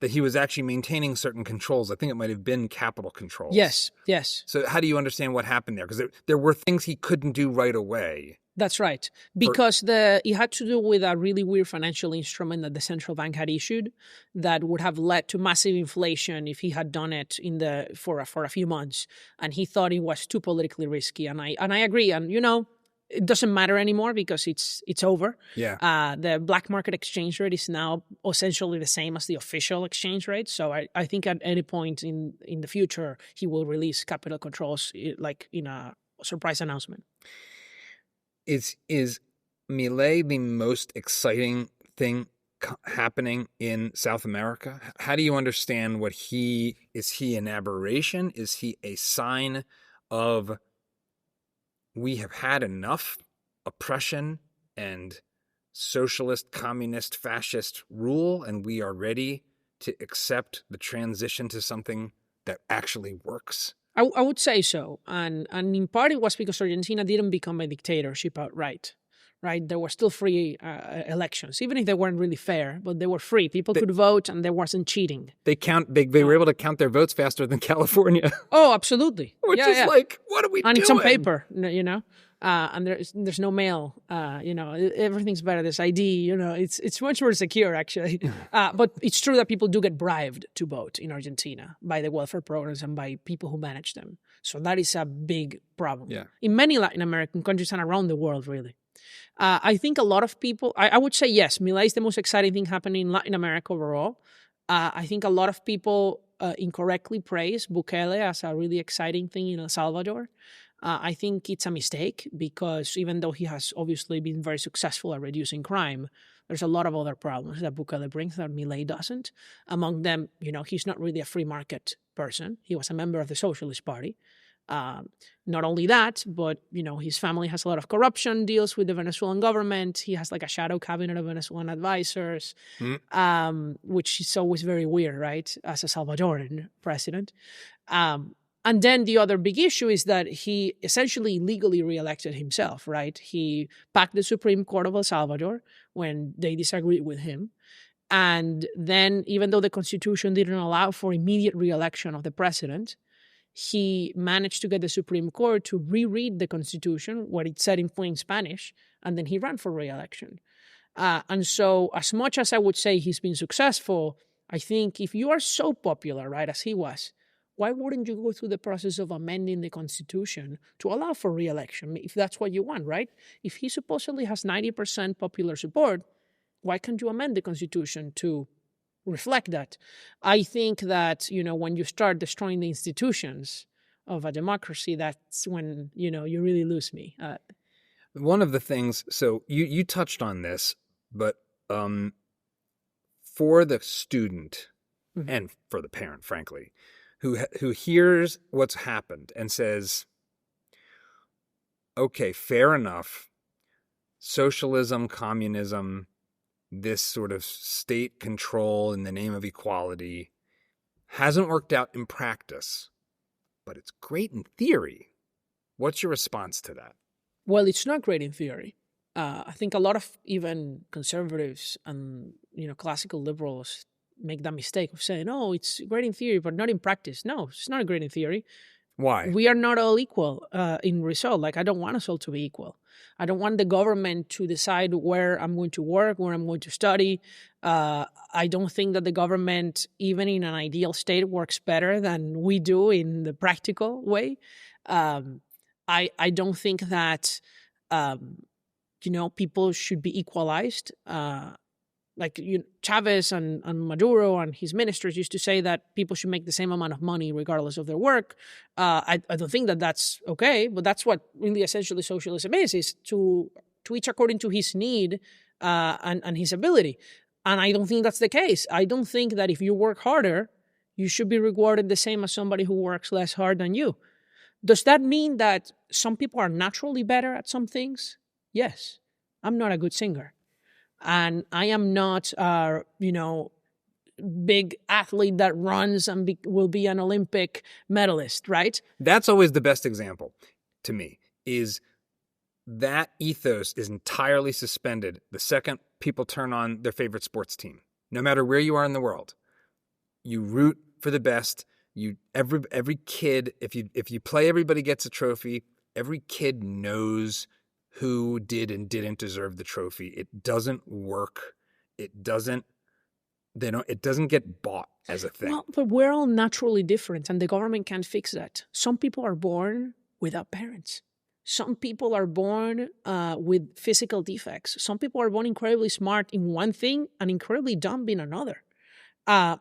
that he was actually maintaining certain controls. I think it might have been capital controls. Yes, yes. So how do you understand what happened there? Because there were things he couldn't do right away. That's right. Because it had to do with a really weird financial instrument that the central bank had issued that would have led to massive inflation if he had done it for a few months. And he thought it was too politically risky. And I agree. And, it doesn't matter anymore because it's over. Yeah. The black market exchange rate is now essentially the same as the official exchange rate. So I think at any point in the future, he will release capital controls like in a surprise announcement. Is Milei the most exciting thing happening in South America? How do you understand is he an aberration? Is he a sign of we have had enough oppression and socialist, communist, fascist rule, and we are ready to accept the transition to something that actually works? I would say so. And in part it was because Argentina didn't become a dictatorship outright, right? There were still free elections, even if they weren't really fair, but they were free. People could vote and there wasn't cheating. They were able to count their votes faster than California. Oh, absolutely. Which is like, what are we doing? And it's on paper, and there's no mail, everything's better. There's ID, it's much more secure actually. But it's true that people do get bribed to vote in Argentina by the welfare programs and by people who manage them. So that is a big problem. Yeah. In many Latin American countries and around the world, really. I think a lot of people, I would say yes, Milei is the most exciting thing happening in Latin America overall. I think a lot of people incorrectly praise Bukele as a really exciting thing in El Salvador. I think it's a mistake because even though he has obviously been very successful at reducing crime, there's a lot of other problems that Bukele brings that Milei doesn't. Among them, he's not really a free market person. He was a member of the Socialist Party. Not only that, but, his family has a lot of corruption deals with the Venezuelan government. He has like a shadow cabinet of Venezuelan advisors, which is always very weird, right? As a Salvadoran president. And then the other big issue is that he essentially legally reelected himself, right? He packed the Supreme Court of El Salvador when they disagreed with him. And then even though the Constitution didn't allow for immediate reelection of the president, he managed to get the Supreme Court to reread the Constitution, what it said in plain Spanish, and then he ran for reelection. And so as much as I would say he's been successful, I think if you are so popular, right, as he was, why wouldn't you go through the process of amending the Constitution to allow for re-election if that's what you want, right? If he supposedly has 90% popular support, why can't you amend the Constitution to reflect that? I think that, when you start destroying the institutions of a democracy, that's when, you really lose me. One of the things, so you touched on this, but for the student and for the parent, frankly, who hears what's happened and says, okay, fair enough, socialism, communism, this sort of state control in the name of equality hasn't worked out in practice, but it's great in theory. What's your response to that? Well, it's not great in theory. I think a lot of even conservatives and, classical liberals make that mistake of saying, oh, it's great in theory, but not in practice. No, it's not great in theory. Why? We are not all equal in result. Like, I don't want us all to be equal. I don't want the government to decide where I'm going to work, where I'm going to study. I don't think that the government, even in an ideal state, works better than we do in the practical way. I don't think that, people should be equalized. Chávez and Maduro and his ministers used to say that people should make the same amount of money regardless of their work. I don't think that that's okay, but that's what really essentially socialism is to each according to his need and his ability. And I don't think that's the case. I don't think that if you work harder, you should be rewarded the same as somebody who works less hard than you. Does that mean that some people are naturally better at some things? Yes. I'm not a good singer. And I am not a, big athlete that runs and will be an Olympic medalist, right? That's always the best example to me, is that ethos is entirely suspended the second people turn on their favorite sports team, no matter where you are in the world. you root for the best. Every kid, if you play Everybody Gets a Trophy, every kid knows who did and didn't deserve the trophy. It doesn't work. It doesn't get bought as a thing. Well, but we're all naturally different, and the government can't fix that. Some people are born without parents. Some people are born with physical defects. Some people are born incredibly smart in one thing and incredibly dumb in another. And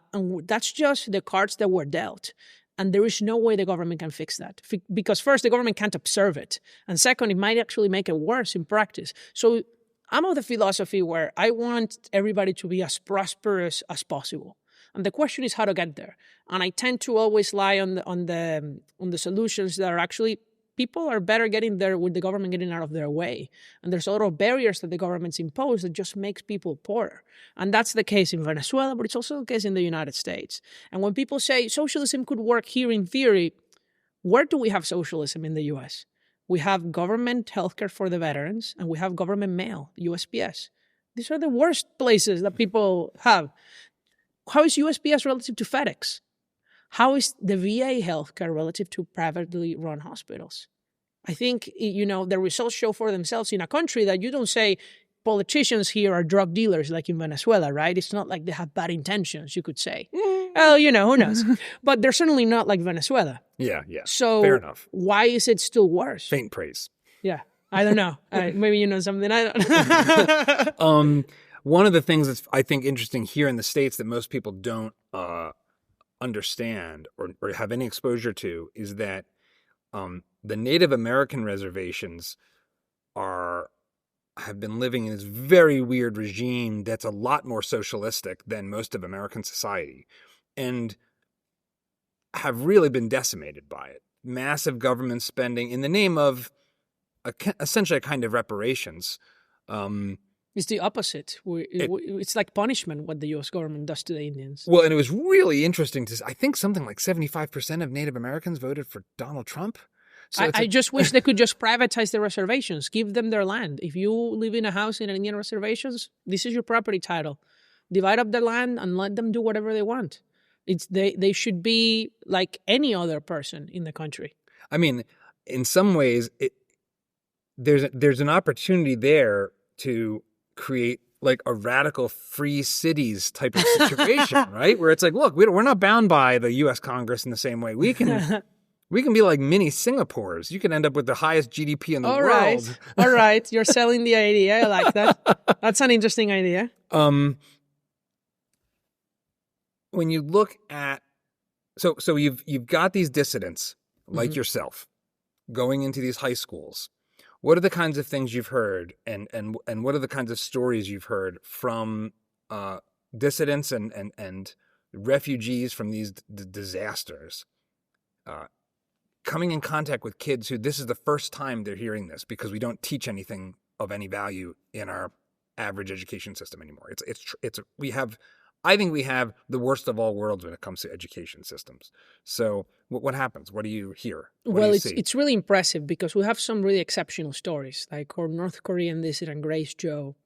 that's just the cards that were dealt. And there is no way the government can fix that. Because first, the government can't observe it. And second, it might actually make it worse in practice. So I'm of the philosophy where I want everybody to be as prosperous as possible. And the question is how to get there. And I tend to always lie on the solutions that are actually people are better getting there with the government getting out of their way. And there's a lot of barriers that the government's imposed that just makes people poorer. And that's the case in Venezuela, but it's also the case in the United States. And when people say socialism could work here in theory, where do we have socialism in the US? We have government healthcare for the veterans, and we have government mail, USPS. These are the worst places that people have. How is USPS relative to FedEx? How is the VA healthcare relative to privately run hospitals? I think, the results show for themselves in a country that you don't say politicians here are drug dealers like in Venezuela, right? It's not like they have bad intentions, you could say. Well, who knows? But they're certainly not like Venezuela. Yeah. So fair enough. Why is it still worse? Faint praise. Yeah, I don't know. Maybe you know something I don't. One of the things that's, I think, interesting here in the States that most people don't understand or have any exposure to is that the Native American reservations have been living in this very weird regime that's a lot more socialistic than most of American society and have really been decimated by it. Massive government spending in the name of essentially a kind of reparations. It's the opposite. It's like punishment what the U.S. government does to the Indians. Well, and it was really interesting I think something like 75% of Native Americans voted for Donald Trump. So I just wish they could just privatize the reservations, give them their land. If you live in a house in an Indian reservations, this is your property title. Divide up the land and let them do whatever they want. They should be like any other person in the country. I mean, in some ways, there's an opportunity there to create like a radical free cities type of situation, right? Where it's like, look, we're not bound by the U.S. Congress in the same way. We can be like mini Singapores. You can end up with the highest GDP in the world. All right. You're selling the idea. I like that. That's an interesting idea. When you look at, so you've got these dissidents like yourself going into these high schools. What are the kinds of things you've heard, and what are the kinds of stories you've heard from dissidents and refugees from these disasters coming in contact with kids who this is the first time they're hearing this because we don't teach anything of any value in our average education system anymore. I think we have the worst of all worlds when it comes to education systems. So what happens? What do you hear? It's really impressive because we have some really exceptional stories, like our North Korean dissident Grace Jo.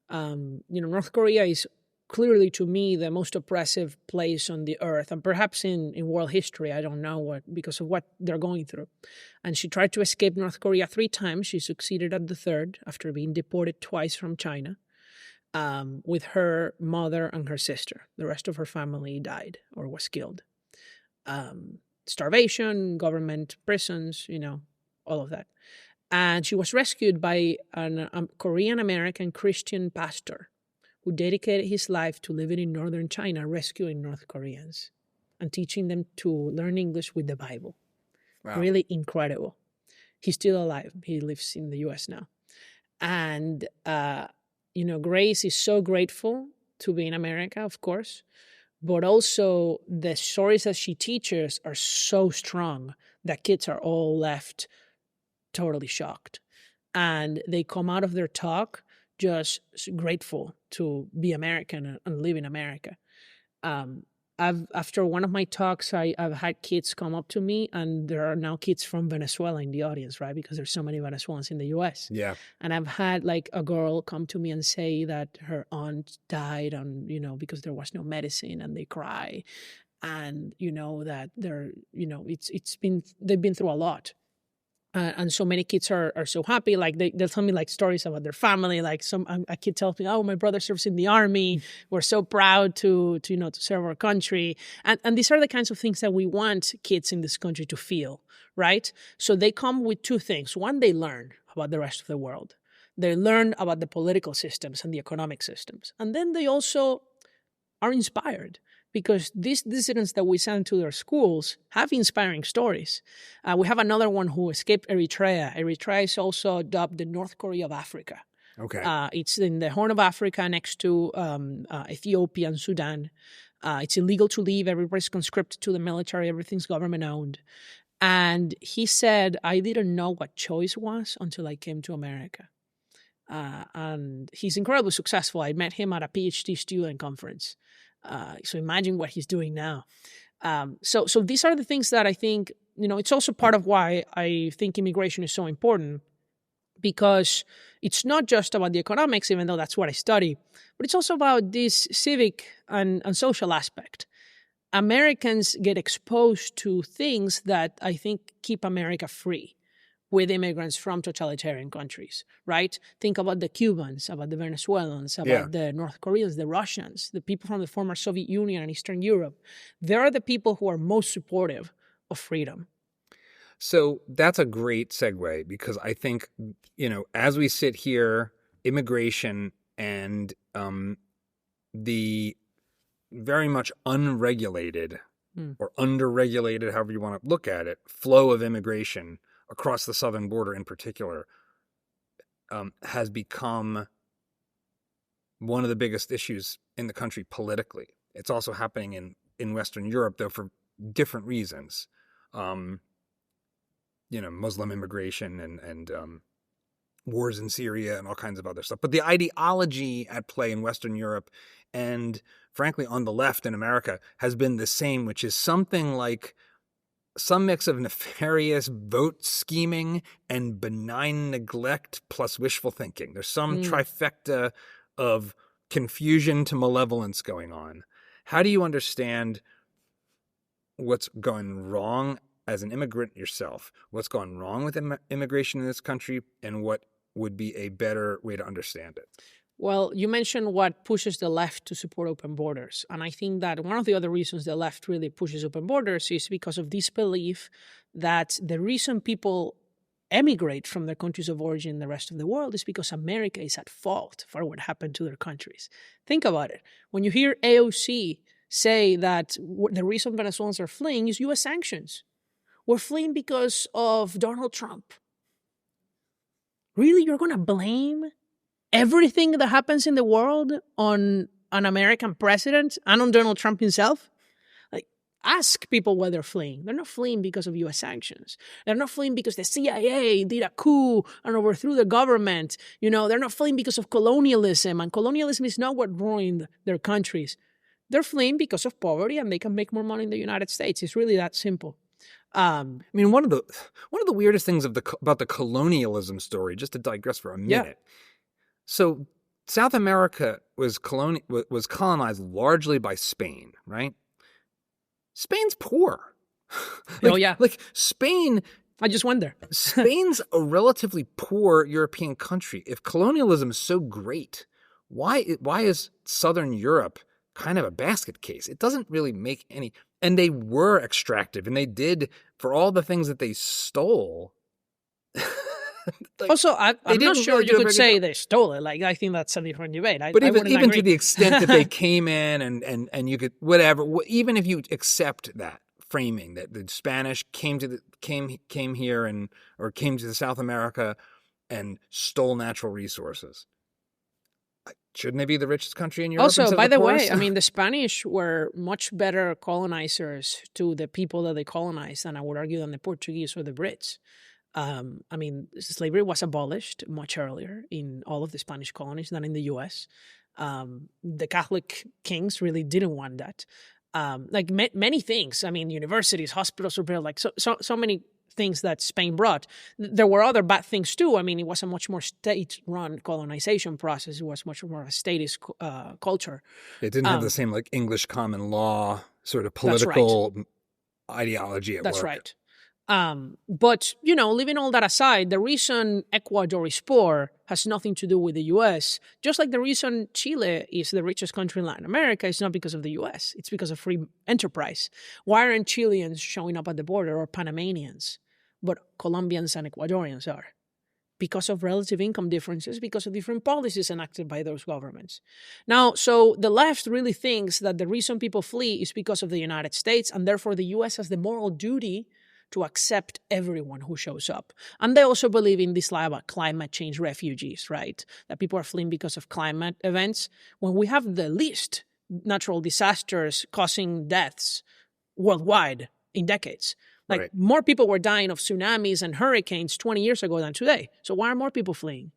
North Korea is clearly, to me, the most oppressive place on the earth, and perhaps in world history. I don't know because of what they're going through. And she tried to escape North Korea 3 times. She succeeded at the 3rd after being deported twice from China. With her mother and her sister. The rest of her family died or was killed. Starvation, government prisons, all of that. And she was rescued by a Korean-American Christian pastor who dedicated his life to living in northern China, rescuing North Koreans and teaching them to learn English with the Bible. Wow. Really incredible. He's still alive. He lives in the U.S. now. And Grace is so grateful to be in America, of course, but also the stories that she teaches are so strong that kids are all left totally shocked. And they come out of their talk just grateful to be American and live in America. After one of my talks, I've had kids come up to me, and there are now kids from Venezuela in the audience, right? Because there's so many Venezuelans in the U.S. Yeah. And I've had like a girl come to me and say that her aunt died because there was no medicine, and they cry. and that they've been through a lot. And so many kids are so happy. Like they'll tell me like stories about their family. Like a kid tells me, "Oh, my brother serves in the army. We're so proud to serve our country." And these are the kinds of things that we want kids in this country to feel, right? So they come with two things. One, they learn about the rest of the world. They learn about the political systems and the economic systems, and then they also are inspired. Because these dissidents that we send to their schools have inspiring stories. We have another one who escaped Eritrea. Eritrea is also dubbed the North Korea of Africa. Okay. It's in the Horn of Africa next to Ethiopia and Sudan. It's illegal to leave. Everybody's conscripted to the military. Everything's government owned. And he said, I didn't know what choice was until I came to America. And he's incredibly successful. I met him at a PhD student conference. So imagine what he's doing now. So these are the things that I think, it's also part of why I think immigration is so important, because it's not just about the economics, even though that's what I study, but it's also about this civic and social aspect. Americans get exposed to things that I think keep America free with immigrants from totalitarian countries, right? Think about the Cubans, about the Venezuelans, about the North Koreans, the Russians, the people from the former Soviet Union and Eastern Europe. They are the people who are most supportive of freedom. So that's a great segue, because I think, as we sit here, immigration and the very much unregulated or underregulated, however you want to look at it, flow of immigration across the southern border in particular, has become one of the biggest issues in the country politically. It's also happening in Western Europe, though for different reasons. Muslim immigration and wars in Syria and all kinds of other stuff. But the ideology at play in Western Europe and, frankly, on the left in America has been the same, which is something like some mix of nefarious vote scheming and benign neglect plus wishful thinking. There's some trifecta of confusion to malevolence going on. How do you understand what's gone wrong as an immigrant yourself? What's gone wrong with immigration in this country, and what would be a better way to understand it? Well, you mentioned what pushes the left to support open borders. And I think that one of the other reasons the left really pushes open borders is because of this belief that the reason people emigrate from their countries of origin in the rest of the world is because America is at fault for what happened to their countries. Think about it. When you hear AOC say that the reason Venezuelans are fleeing is U.S. sanctions. We're fleeing because of Donald Trump. Really? You're going to blame everything that happens in the world on an American president and on Donald Trump himself? Like, ask people why they're fleeing. They're not fleeing because of U.S. sanctions. They're not fleeing because the CIA did a coup and overthrew the government. They're not fleeing because of colonialism, and colonialism is not what ruined their countries. They're fleeing because of poverty, and they can make more money in the United States. It's really that simple. One of the weirdest things about the colonialism story, just to digress for a minute. So South America was colonized largely by Spain, right? Spain's poor. Like Spain. I just went there. Spain's a relatively poor European country. If colonialism is so great, why is Southern Europe kind of a basket case? It doesn't really make any. And they were extractive, and they did, for all the things that they stole. Also, I'm not sure you could say they stole it. Like, I think that's a different debate. But even to the extent that they came in and you could, whatever, even if you accept that framing that the Spanish came to South America and stole natural resources, shouldn't they be the richest country in Europe? Also, by the way, the Spanish were much better colonizers to the people that they colonized than I would argue than the Portuguese or the Brits. Slavery was abolished much earlier in all of the Spanish colonies than in the U.S. The Catholic kings really didn't want that. Many things. Universities, hospitals were built. Like so many things that Spain brought. There were other bad things too. It was a much more state-run colonization process. It was much more a statist culture. It didn't have the same English common law sort of That's right. political ideology at That's work. right. But, leaving all that aside, the reason Ecuador is poor has nothing to do with the US. Just like the reason Chile is the richest country in Latin America is not because of the US. It's because of free enterprise. Why aren't Chileans showing up at the border or Panamanians? But Colombians and Ecuadorians are. Because of relative income differences, because of different policies enacted by those governments. Now, so the left really thinks that the reason people flee is because of the United States, and therefore the US has the moral duty to accept everyone who shows up. And they also believe in this lie about climate change refugees, right? That people are fleeing because of climate events. When we have the least natural disasters causing deaths worldwide in decades. Like Right. more people were dying of tsunamis and hurricanes 20 years ago than today. So why are more people fleeing?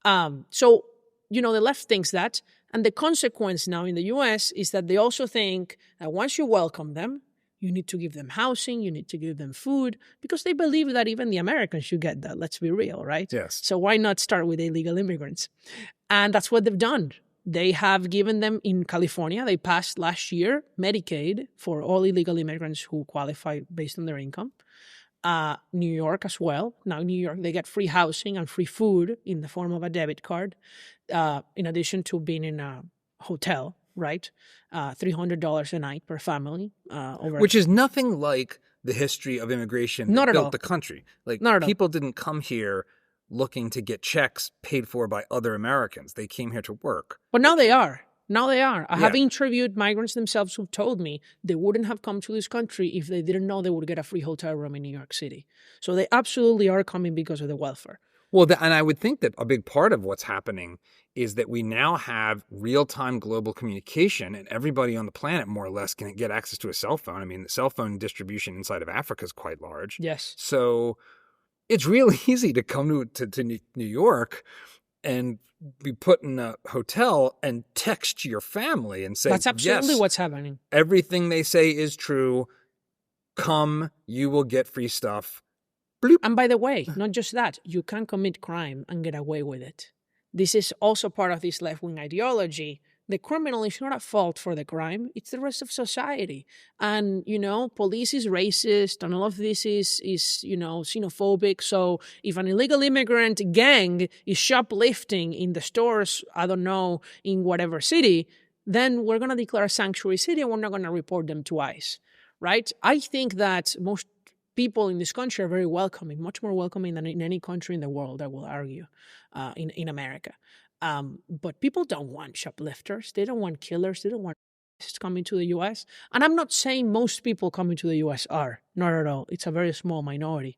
So the left thinks that. And the consequence now in the US is that they also think that once you welcome them, you need to give them housing, you need to give them food, because they believe that even the Americans should get that. Let's be real, right? Yes. So why not start with illegal immigrants? And that's what they've done. They have given them in California, they passed last year Medicaid for all illegal immigrants who qualify based on their income. New York as well. Now in New York, they get free housing and free food in the form of a debit card, in addition to being in a hotel, right? $300 a night per family. Which is nothing like the history of immigration Not that at built all. the country. Like, Not at all. people didn't come here looking to get checks paid for by other Americans. They came here to work. But now they are. Now they are. I have Yeah. interviewed migrants themselves who told me they wouldn't have come to this country if they didn't know they would get a free hotel room in New York City. So they absolutely are coming because of the welfare. Well, and I would think that a big part of what's happening is that we now have real-time global communication, and everybody on the planet more or less can get access to a cell phone. I mean, the cell phone distribution inside of Africa is quite large. Yes. So it's really easy to come to New York and be put in a hotel and text your family and say, That's absolutely yes, what's happening. everything they say is true. Come, you will get free stuff. Bloop. And by the way, not just that, you can commit crime and get away with it. This is also part of this left-wing ideology. The criminal is not at fault for the crime. It's the rest of society. And, police is racist and all of this is xenophobic. So if an illegal immigrant gang is shoplifting in the stores, I don't know, in whatever city, then we're going to declare a sanctuary city and we're not going to report them to ICE, right? I think that most people in this country are very welcoming, much more welcoming than in any country in the world, I will argue, in America. But people don't want shoplifters. They don't want killers. They don't want coming to the U.S. And I'm not saying most people coming to the U.S. are. Not at all. It's a very small minority.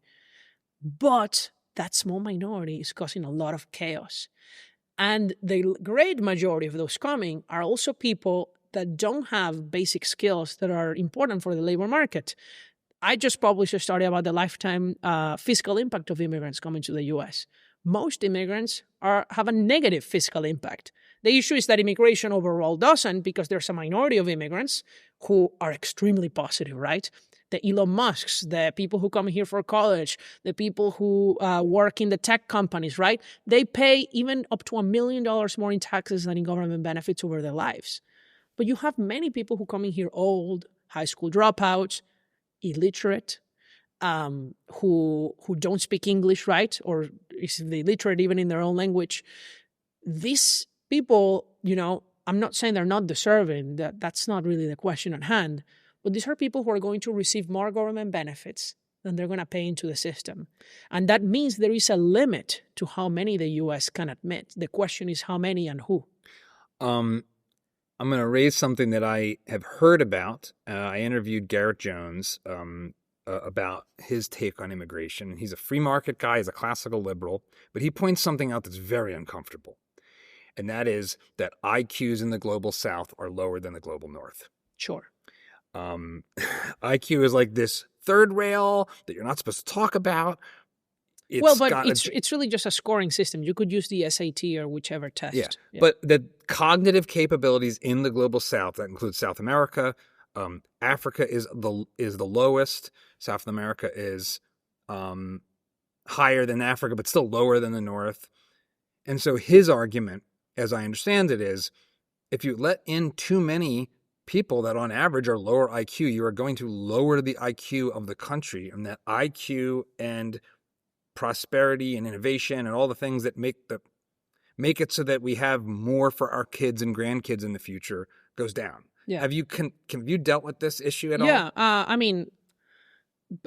But that small minority is causing a lot of chaos. And the great majority of those coming are also people that don't have basic skills that are important for the labor market. I just published a study about the lifetime fiscal impact of immigrants coming to the U.S. Most immigrants have a negative fiscal impact. The issue is that immigration overall doesn't, because there's a minority of immigrants who are extremely positive, right? The Elon Musks, the people who come here for college, the people who work in the tech companies, right? They pay even up to $1 million more in taxes than in government benefits over their lives. But you have many people who come in here old, high school dropouts, illiterate, who don't speak English, right? Or is illiterate even in their own language. These people, I'm not saying they're not deserving. That's not really the question at hand. But these are people who are going to receive more government benefits than they're going to pay into the system. And that means there is a limit to how many the U.S. can admit. The question is how many and who. I'm going to raise something that I have heard about. I interviewed Garrett Jones about his take on immigration. He's a free market guy. He's a classical liberal. But he points something out that's very uncomfortable. And that is that IQs in the global south are lower than the global north. Sure. IQ is like this third rail that you're not supposed to talk about. It's really just a scoring system. You could use the SAT or whichever test. Yeah. But the cognitive capabilities in the global south, that includes South America, Africa is the lowest. South America is higher than Africa, but still lower than the north. And so his argument, as I understand it, is if you let in too many people that on average are lower IQ. You are going to lower the IQ of the country, and that IQ and prosperity and innovation and all the things that make it so that we have more for our kids and grandkids in the future goes down. Yeah. Have you dealt with this issue at all? Yeah. I mean,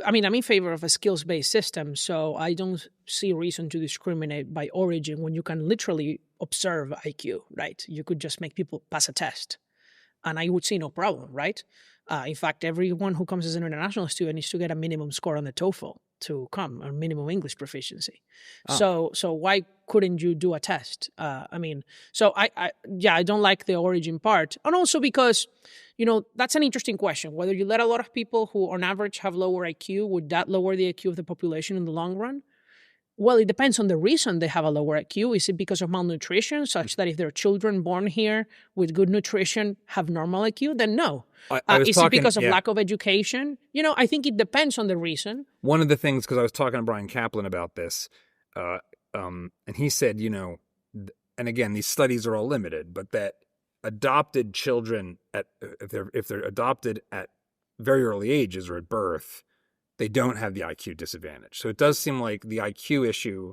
I'm in favor of a skills-based system, so I don't see reason to discriminate by origin when you can literally observe IQ, right? You could just make people pass a test, and I would see no problem, right? In fact, everyone who comes as an international student needs to get a minimum score on the TOEFL to come, or minimum English proficiency. So why couldn't you do a test? I don't like the origin part. And also because, that's an interesting question. Whether you let a lot of people who on average have lower IQ, would that lower the IQ of the population in the long run? Well, it depends on the reason they have a lower IQ. Is it because of malnutrition, such that if their children born here with good nutrition have normal IQ? Then no. Is it because of lack of education? I think it depends on the reason. One of the things, because I was talking to Brian Kaplan about this, and he said, and again, these studies are all limited, but that adopted children, if they're adopted at very early ages or at birth, they don't have the IQ disadvantage. So it does seem like the IQ issue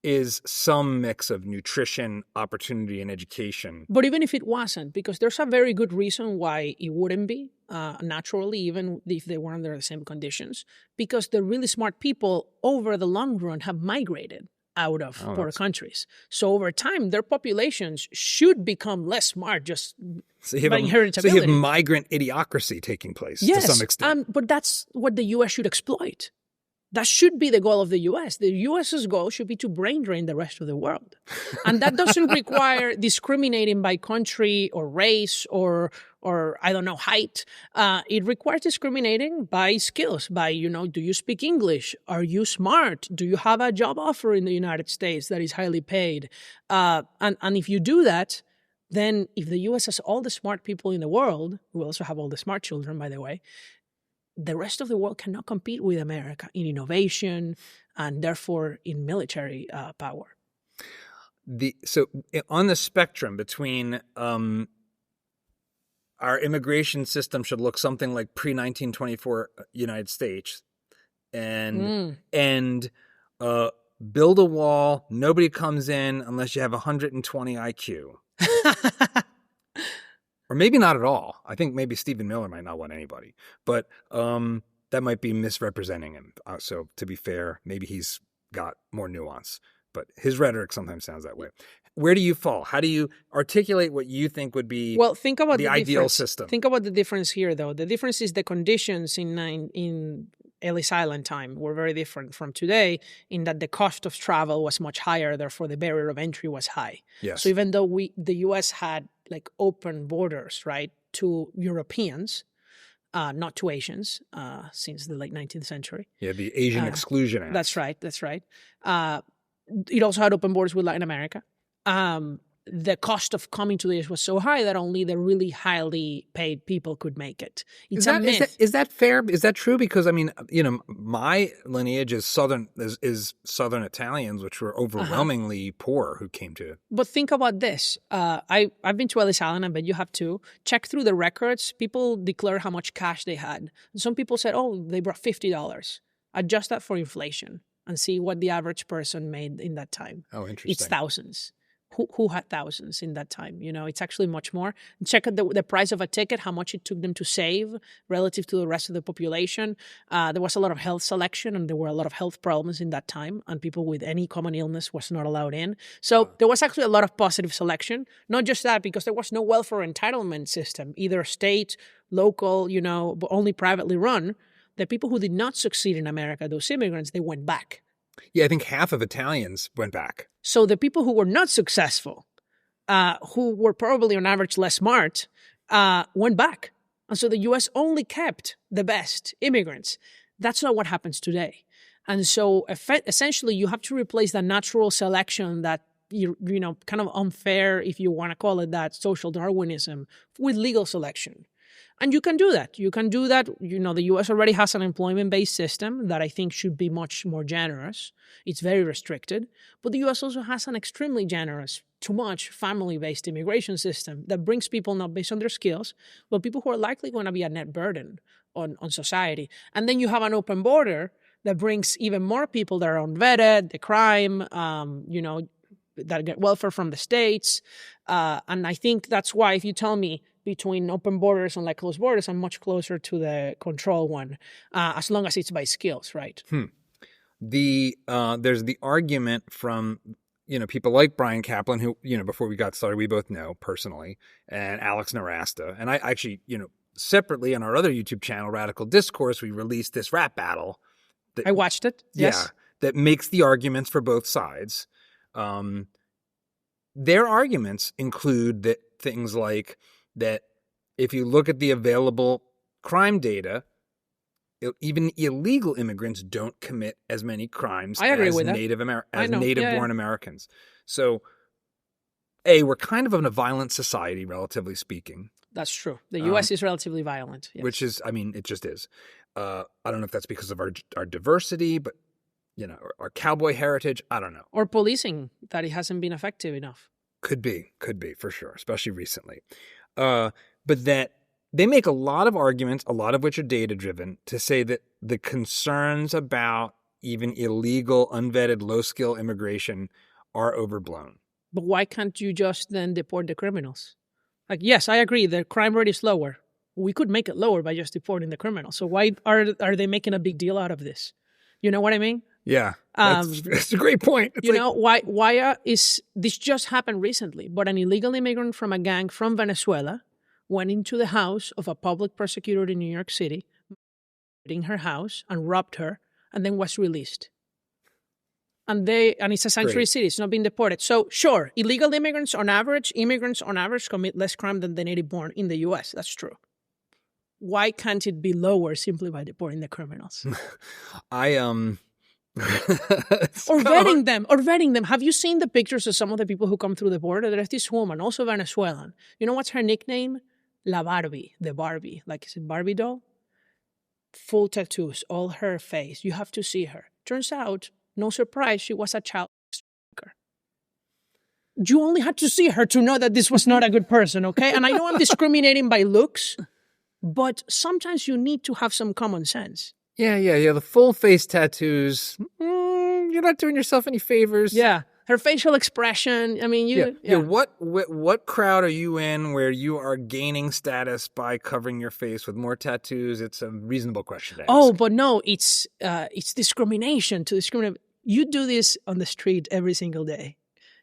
is some mix of nutrition, opportunity, and education. But even if it wasn't, because there's a very good reason why it wouldn't be, naturally, even if they were under the same conditions, because the really smart people over the long run have migrated out of poor countries. So over time, their populations should become less smart just by inheritability. So you have migrant idiocracy taking place to some extent. But that's what the U.S. should exploit. That should be the goal of the U.S. The U.S.'s goal should be to brain drain the rest of the world. And that doesn't require discriminating by country or race or I don't know, height. It requires discriminating by skills, by, do you speak English? Are you smart? Do you have a job offer in the United States that is highly paid? And if you do that, then if the U.S. has all the smart people in the world, we also have all the smart children, by the way, the rest of the world cannot compete with America in innovation and therefore in military power. So on the spectrum between our immigration system should look something like pre-1924 United States and build a wall, nobody comes in unless you have 120 IQ. Or maybe not at all. I think maybe Stephen Miller might not want anybody. But that might be misrepresenting him. So to be fair, maybe he's got more nuance. But his rhetoric sometimes sounds that way. Where do you fall? How do you articulate what you think would be think about the ideal system? Think about the difference here, though. The difference is the conditions in Ellis Island time were very different from today in that the cost of travel was much higher. Therefore, the barrier of entry was high. Yes. So even though the U.S. had open borders, right, to Europeans, not to Asians, since the late 19th century. Yeah, the Asian Exclusion Act. That's right. It also had open borders with Latin America. The cost of coming to the US was so high that only the really highly paid people could make it. It's a myth. Is that fair? Is that true? Because my lineage is Southern Italians, which were overwhelmingly poor, who came to. But think about this. I've been to Ellis Island, I bet you have too. Check through the records. People declare how much cash they had. And some people said, they brought $50. Adjust that for inflation and see what the average person made in that time. Oh, interesting. It's thousands. Who had thousands in that time? It's actually much more. Check out the price of a ticket, how much it took them to save relative to the rest of the population. There was a lot of health selection, and there were a lot of health problems in that time, and people with any common illness was not allowed in. So there was actually a lot of positive selection. Not just that, because there was no welfare entitlement system, either state, local, but only privately run. The people who did not succeed in America, those immigrants, they went back. Yeah, I think half of Italians went back. So the people who were not successful, who were probably on average less smart, went back. And so the U.S. only kept the best immigrants. That's not what happens today. And so essentially you have to replace the natural selection that, kind of unfair, if you want to call it that, social Darwinism, with legal selection. And you can do that. You can do that. The U.S. already has an employment-based system that I think should be much more generous. It's very restricted. But the U.S. also has an extremely generous, too much family-based immigration system that brings people not based on their skills, but people who are likely going to be a net burden on society. And then you have an open border that brings even more people that are unvetted, the crime, that get welfare from the states. And I think that's why if you tell me between open borders and like closed borders, I'm much closer to the control one, as long as it's by skills, right? There's the argument from people like Brian Kaplan, who before we got started we both know personally, and Alex Narasta, and I actually separately on our other YouTube channel, Radical Discourse, we released this rap battle. I watched it. Yes. Yeah, that makes the arguments for both sides. Their arguments include that things like that if you look at the available crime data, even illegal immigrants don't commit as many crimes as native-born Americans. So, we're kind of in a violent society, relatively speaking. That's true. The U.S. is relatively violent. Yes. Which is, it just is. I don't know if that's because of our diversity, but our cowboy heritage, I don't know. Or policing, that it hasn't been effective enough. Could be for sure, especially recently. But that they make a lot of arguments, a lot of which are data-driven, to say that the concerns about even illegal, unvetted, low-skill immigration are overblown. But why can't you just then deport the criminals? Like, yes, I agree, the crime rate is lower. We could make it lower by just deporting the criminals. So why are they making a big deal out of this? You know what I mean? Yeah, that's a great point. Why is this just happened recently? But an illegal immigrant from a gang from Venezuela went into the house of a public prosecutor in New York City, in her house, and robbed her, and then was released. And it's a sanctuary city. It's not being deported. So sure, illegal immigrants on average commit less crime than the native-born in the U.S. That's true. Why can't it be lower simply by deporting the criminals? Or vetting them. Have you seen the pictures of some of the people who come through the border? There's this woman, also Venezuelan. You know what's her nickname? La Barbie, the Barbie. Like, is it Barbie doll? Full tattoos, all her face. You have to see her. Turns out, no surprise, she was a child worker. You only had to see her to know that this was not a good person, okay? And I know I'm discriminating by looks, but sometimes you need to have some common sense. Yeah. The full face tattoos. You're not doing yourself any favors. Yeah. Her facial expression. I mean, What crowd are you in where you are gaining status by covering your face with more tattoos? It's a reasonable question to ask. Oh, but no, it's discrimination to discriminate. You do this on the street every single day.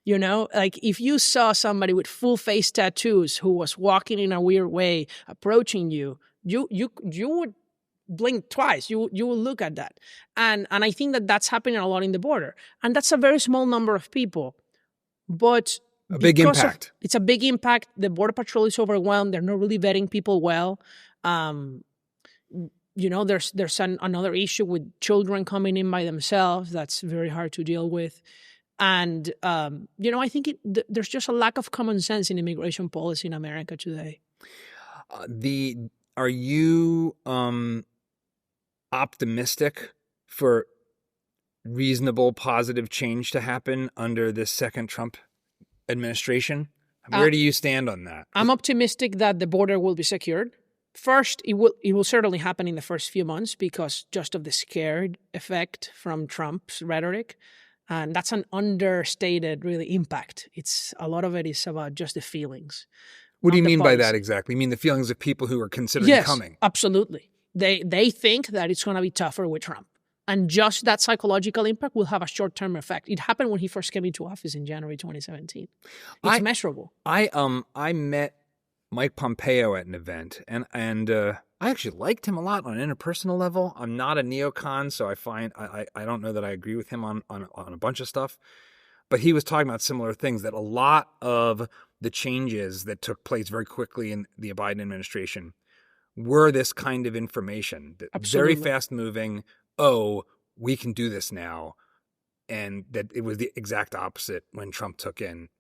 Like if you saw somebody with full face tattoos who was walking in a weird way, approaching you, you would blink twice. You will look at that. And I think that's happening a lot in the border. And that's a very small number of people. But a big impact. It's a big impact. The Border Patrol is overwhelmed. They're not really vetting people well. There's another issue with children coming in by themselves. That's very hard to deal with. And, I think there's just a lack of common sense in immigration policy in America today. Are you optimistic for reasonable, positive change to happen under this second Trump administration? Where do you stand on that? I'm optimistic that the border will be secured. First, it will certainly happen in the first few months because just of the scared effect from Trump's rhetoric. And that's an understated, really, impact. A lot of it is about just the feelings. What do you mean by that exactly? You mean the feelings of people who are considering coming? Yes, absolutely. They think that it's going to be tougher with Trump. And just that psychological impact will have a short-term effect. It happened when he first came into office in January 2017. It's measurable. I met Mike Pompeo at an event, and I actually liked him a lot on an interpersonal level. I'm not a neocon, so I don't know that I agree with him on a bunch of stuff. But he was talking about similar things, that a lot of the changes that took place very quickly in the Biden administration were this kind of information. Very fast moving. Oh, we can do this now. And that it was the exact opposite when Trump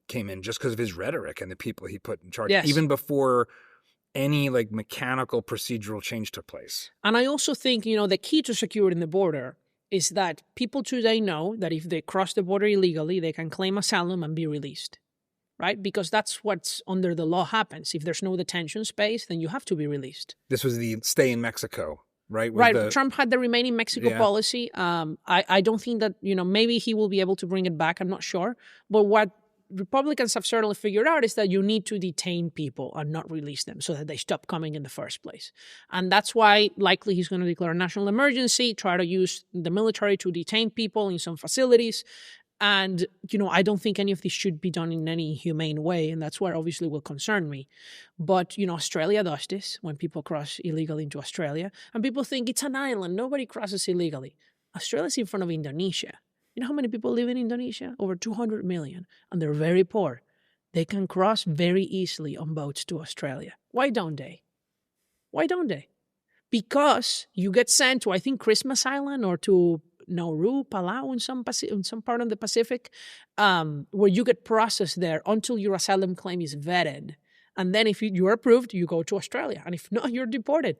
came in just because of his rhetoric and the people he put in charge. Yes. Even before any like mechanical procedural change took place. And I also think, the key to securing the border is that people today know that if they cross the border illegally, they can claim asylum and be released, right? Because that's what's under the law happens. If there's no detention space, then you have to be released. This was the stay in Mexico, right? Right. Trump had the remain in Mexico policy. I don't think that, maybe he will be able to bring it back. I'm not sure. But what Republicans have certainly figured out is that you need to detain people and not release them so that they stop coming in the first place. And that's why likely he's going to declare a national emergency, try to use the military to detain people in some facilities. And, I don't think any of this should be done in any humane way. And that's what obviously will concern me. But, Australia does this when people cross illegally into Australia. And people think it's an island. Nobody crosses illegally. Australia's in front of Indonesia. You know how many people live in Indonesia? Over 200 million. And they're very poor. They can cross very easily on boats to Australia. Why don't they? Why don't they? Because you get sent to, I think, Christmas Island or to Nauru, Palau, in some part of the Pacific, where you get processed there until your asylum claim is vetted. And then if you're approved, you go to Australia. And if not, you're deported.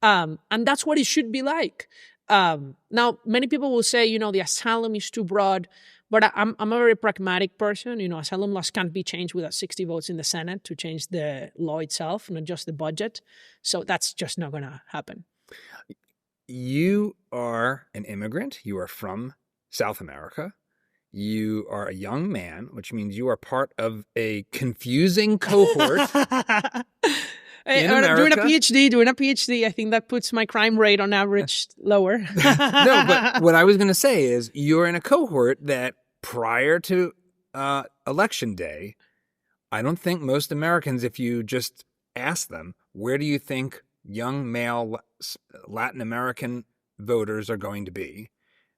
And that's what it should be like. Now, many people will say, the asylum is too broad, but I'm a very pragmatic person. Asylum laws can't be changed without 60 votes in the Senate to change the law itself, not just the budget. So that's just not going to happen. You are an immigrant. You are from South America. You are a young man, which means you are part of a confusing cohort. Doing a PhD, I think that puts my crime rate on average lower. No, but what I was going to say is you're in a cohort that prior to election day, I don't think most Americans, if you just ask them, where do you think young male Latin American voters are going to be?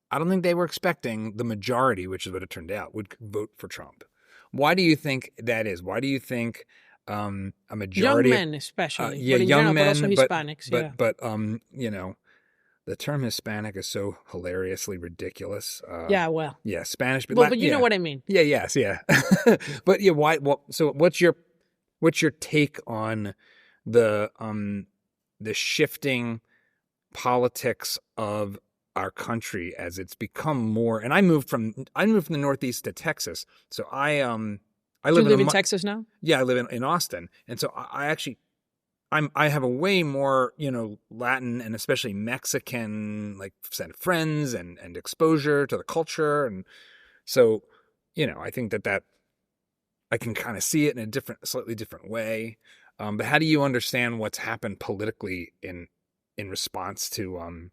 I don't think they were expecting the majority, which is what it turned out, would vote for Trump. Why do you think that is? Why do you think a majority young men, especially, young men, but also Hispanics, but the term Hispanic is so hilariously ridiculous. Spanish, but you know what I mean. Yes. But why? Well, so what's your take on the shifting politics of our country as it's become more? And I moved from the Northeast to Texas, so I live in Texas now? Yeah, I live in Austin. And so I have a way more, Latin and especially Mexican, like, set of friends and exposure to the culture. And so, I think that I can kind of see it in a slightly different way. But how do you understand what's happened politically in response to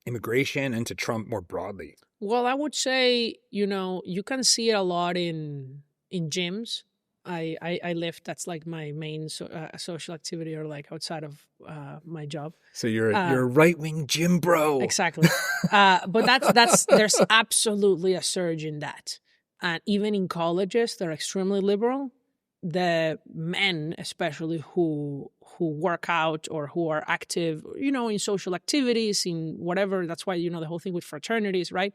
immigration and to Trump more broadly? Well, I would say, you can see it a lot in gyms. I lift. That's like my main social activity, or like outside of my job. So you're a right-wing gym bro. Exactly. But there's absolutely a surge in that. And even in colleges, they're extremely liberal. The men, especially who work out or who are active, in social activities, in whatever. That's why, the whole thing with fraternities, right?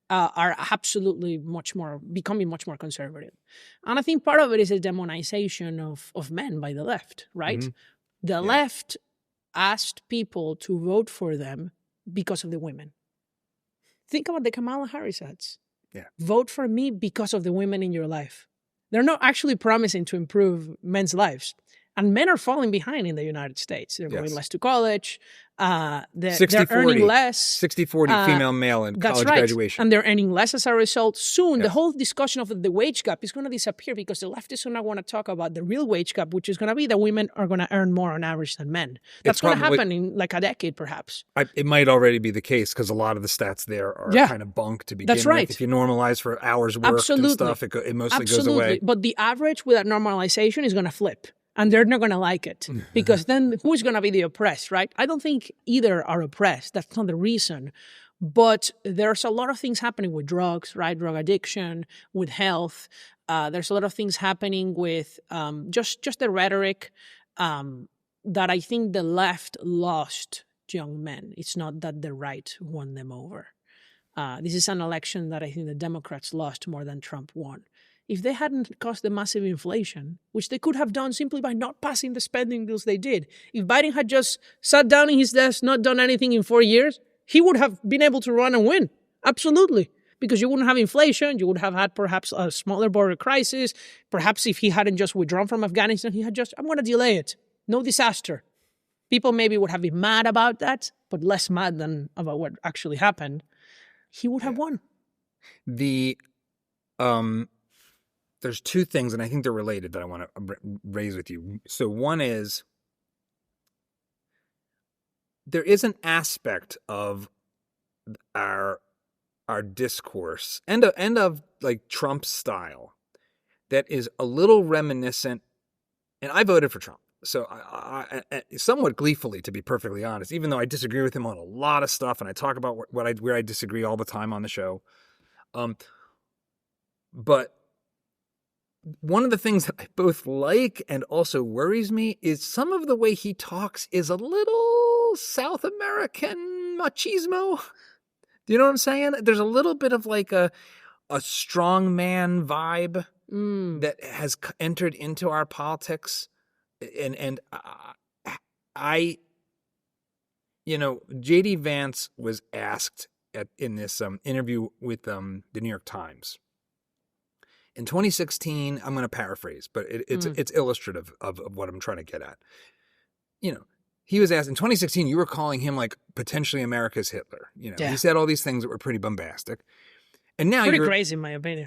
Are absolutely becoming much more conservative. And I think part of it is a demonization of men by the left, right? Mm-hmm. The left asked people to vote for them because of the women. Think about the Kamala Harris ads. Yeah. Vote for me because of the women in your life. They're not actually promising to improve men's lives. And men are falling behind in the United States. They're going less to college. They're earning less. 60-40 female male in college graduation. And they're earning less as a result. Soon, the whole discussion of the wage gap is going to disappear because the leftists are not going to talk about the real wage gap, which is going to be that women are going to earn more on average than men. That's going to happen in like a decade, perhaps. It might already be the case because a lot of the stats there are kind of bunk to begin with. If you normalize for hours worked and stuff, it mostly goes away. But the average with that normalization is going to flip. And they're not going to like it because then who's going to be the oppressed, right? I don't think either are oppressed. That's not the reason. But there's a lot of things happening with drugs, right? Drug addiction, with health. There's a lot of things happening with just the rhetoric that I think the left lost young men. It's not that the right won them over. This is an election that I think the Democrats lost more than Trump won. if they hadn't caused the massive inflation, which they could have done simply by not passing the spending bills they did. If Biden had just sat down in his desk, not done anything in 4 years, he would have been able to run and win. Absolutely. Because you wouldn't have inflation, you would have had perhaps a smaller border crisis. Perhaps if he hadn't just withdrawn from Afghanistan, he had just, I'm going to delay it. No disaster. People maybe would have been mad about that, but less mad than about what actually happened. He would have won. There's two things, and I think they're related, that I want to raise with you. So one is, there is an aspect of our discourse and of like Trump's style that is a little reminiscent, and I voted for Trump. So I somewhat gleefully, to be perfectly honest, even though I disagree with him on a lot of stuff, and I talk about where I disagree all the time on the show. But one of the things that I both like and also worries me is some of the way he talks is a little South American machismo. Do you know what I'm saying? There's a little bit of like a strongman vibe that has entered into our politics. And I, J.D. Vance was asked in this interview with the New York Times in 2016. I'm going to paraphrase, but it's illustrative of what I'm trying to get at. He was asked in 2016. You were calling him like potentially America's Hitler. He said all these things that were pretty bombastic. And now pretty crazy, in my opinion.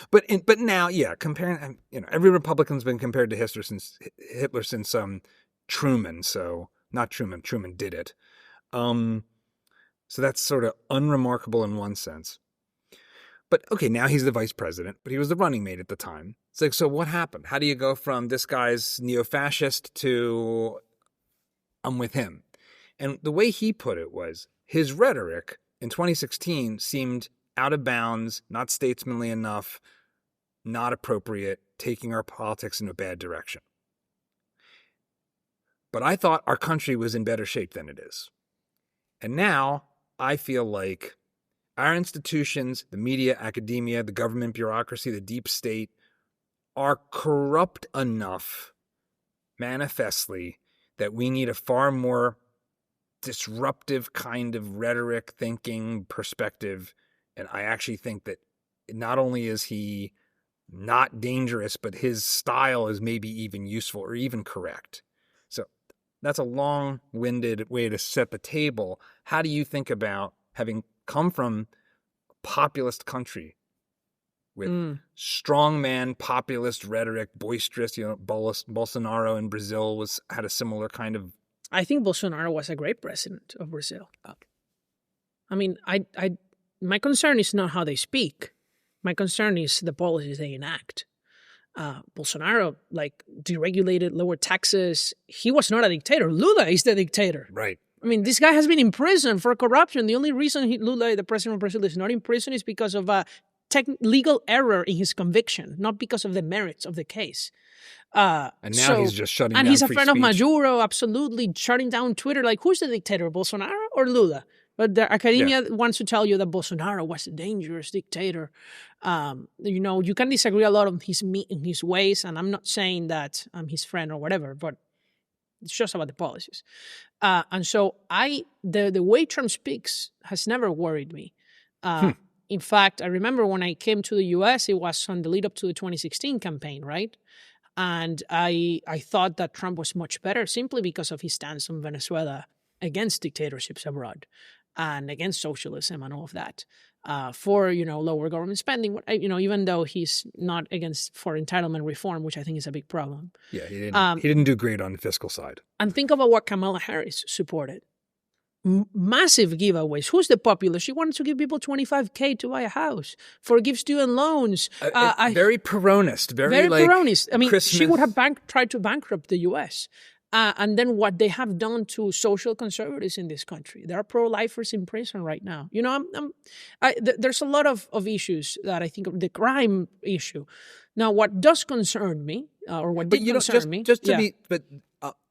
but now, comparing, every Republican's been compared to Hitler since Truman. So not Truman. Truman did it. So that's sort of unremarkable in one sense. But okay, now he's the vice president, but he was the running mate at the time. It's like, so what happened? How do you go from this guy's neo-fascist to I'm with him? And the way he put it was his rhetoric in 2016 seemed out of bounds, not statesmanly enough, not appropriate, taking our politics in a bad direction. But I thought our country was in better shape than it is. And now I feel like our institutions, the media, academia, the government bureaucracy, the deep state, are corrupt enough, manifestly, that we need a far more disruptive kind of rhetoric, thinking, perspective. And I actually think that not only is he not dangerous, but his style is maybe even useful or even correct. So that's a long-winded way to set the table. How do you think about having come from a populist country with strongman populist rhetoric, boisterous, Bolsonaro in Brazil had a similar kind of... I think Bolsonaro was a great president of Brazil. I mean, my concern is not how they speak. My concern is the policies they enact. Bolsonaro, deregulated, lowered taxes. He was not a dictator. Lula is the dictator. Right. I mean, this guy has been in prison for corruption. The only reason Lula, the president of Brazil, is not in prison is because of a legal error in his conviction, not because of the merits of the case. And now he's just shutting down free speech. And he's a friend of Maduro, absolutely shutting down Twitter. Who's the dictator, Bolsonaro or Lula? But the academia wants to tell you that Bolsonaro was a dangerous dictator. You can disagree a lot on his ways, and I'm not saying that I'm his friend or whatever, but it's just about the policies. And so the way Trump speaks has never worried me. In fact, I remember when I came to the U.S., it was on the lead up to the 2016 campaign, right? And I thought that Trump was much better simply because of his stance on Venezuela against dictatorships abroad and against socialism and all of that, for, lower government spending, even though he's not for entitlement reform, which I think is a big problem. Yeah, he didn't do great on the fiscal side. And think about what Kamala Harris supported. Massive giveaways. Who's the populist? She wanted to give people $25,000 to buy a house, forgive student loans. Very Peronist. Very Peronist. I mean, Christmas. She would have tried to bankrupt the U.S., and then what they have done to social conservatives in this country. There are pro-lifers in prison right now. There's a lot of issues that I think, the crime issue. Now, what does concern me, or what did concern me...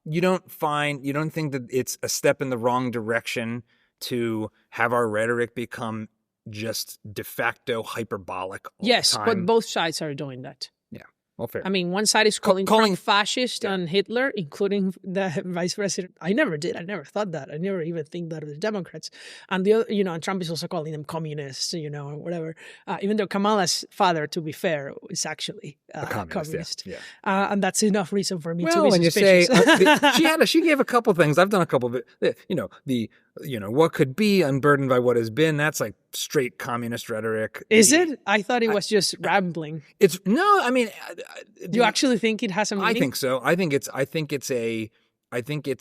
You don't think that it's a step in the wrong direction to have our rhetoric become just de facto hyperbolic all Yes, the time? but both sides are doing that. Yeah, well, fair. I mean, one side is calling Trump fascist and Hitler, including the vice president. I never did. I never thought that. I never even think that of the Democrats. And the other, and Trump is also calling them communists, or whatever. Even though Kamala's father, to be fair, is actually a communist. Yeah. And that's enough reason for me to be Well, when you suspicious. say she gave a couple things. I've done a couple of it. What could be unburdened by what has been. That's like straight communist rhetoric. Is it? I thought it was just rambling. It's no. I mean, do you actually think it has a meaning? I think so. I think it's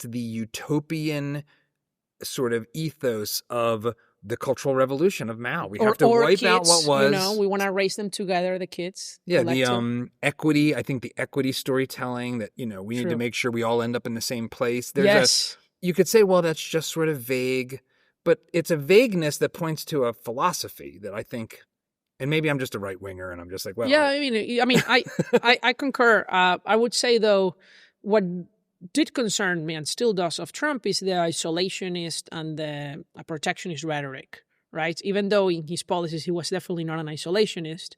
the utopian sort of ethos of the Cultural Revolution of Mao. We have to wipe out what was. We want to raise them together, the kids. Yeah, the equity. I think the equity storytelling that we need to make sure we all end up in the same place. You could say, well, that's just sort of vague, but it's a vagueness that points to a philosophy that I think, and maybe I'm just a right winger, and I'm just like, well, yeah. I concur. I would say though, what did concern me and still does of Trump is the isolationist and the protectionist rhetoric, right? Even though in his policies he was definitely not an isolationist,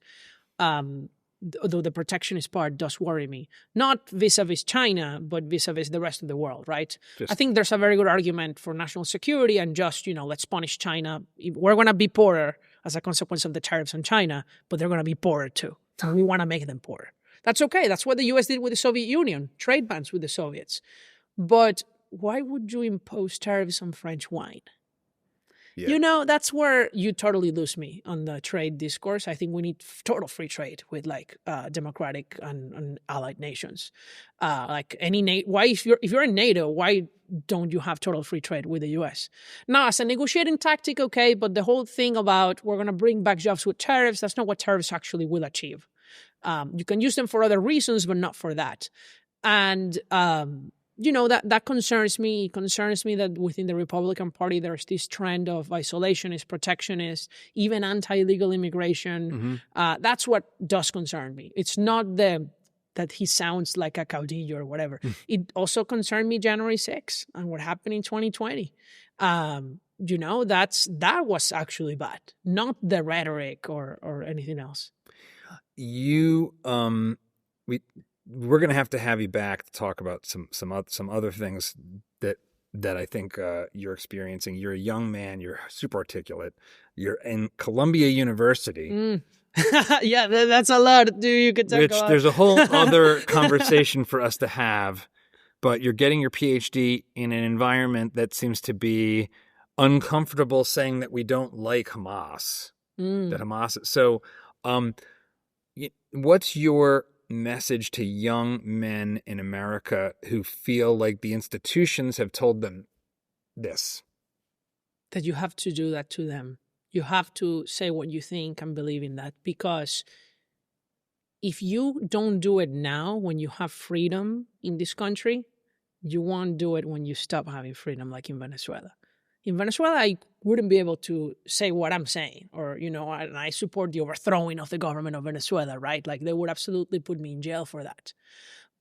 though the protectionist part does worry me. Not vis-a-vis China, but vis-a-vis the rest of the world, right? I think there's a very good argument for national security and just, let's punish China. We're going to be poorer as a consequence of the tariffs on China, but they're going to be poorer too. And we want to make them poorer. That's okay. That's what the U.S. did with the Soviet Union, trade bans with the Soviets. But why would you impose tariffs on French wine? Yeah. That's where you totally lose me on the trade discourse. I think we need total free trade with democratic and allied nations. Why if you're in NATO, why don't you have total free trade with the U.S.? Now, as a negotiating tactic, okay, but the whole thing about we're going to bring back jobs with tariffs, that's not what tariffs actually will achieve. You can use them for other reasons, but not for that. And that concerns me. It concerns me that within the Republican Party, there's this trend of isolationist, protectionist, even anti-illegal immigration. Mm-hmm. That's what does concern me. It's not that he sounds like a caudillo or whatever. It also concerned me January 6th and what happened in 2020. That was actually bad, not the rhetoric or anything else. We're going to have you back to talk about some other things that I think you're experiencing. You're a young man. You're super articulate. You're in Columbia University. Yeah, that's a lot. You could talk about. There's a whole other conversation for us to have. But you're getting your PhD in an environment that seems to be uncomfortable, saying that we don't like Hamas. That Hamas. So, what's your message to young men in America who feel like the institutions have told them this? That you have to do that to them. You have to say what you think and believe in that. Because if you don't do it now when you have freedom in this country, you won't do it when you stop having freedom, like in Venezuela. In Venezuela, I wouldn't be able to say what I'm saying, or, and I support the overthrowing of the government of Venezuela, right? Like, they would absolutely put me in jail for that.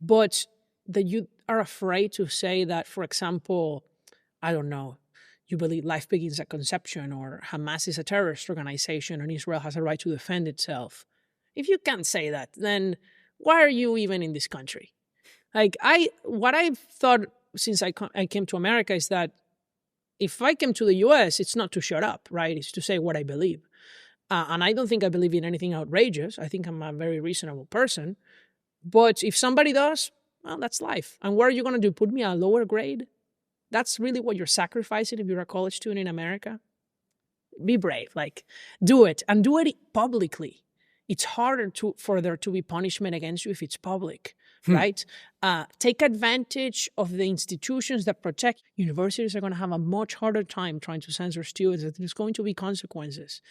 But that you are afraid to say that, for example, I don't know, you believe life begins at conception, or Hamas is a terrorist organization and Israel has a right to defend itself. If you can't say that, then why are you even in this country? What I've thought since I came to America is that if I came to the U.S., it's not to shut up, right? It's to say what I believe. And I don't think I believe in anything outrageous. I think I'm a very reasonable person. But if somebody does, well, that's life. And what are you going to do? Put me a lower grade? That's really what you're sacrificing if you're a college student in America? Be brave. Do it. And do it publicly. It's harder for there to be punishment against you if it's public. Right? Take advantage of the institutions that protect. Universities are going to have a much harder time trying to censor students. There's going to be consequences.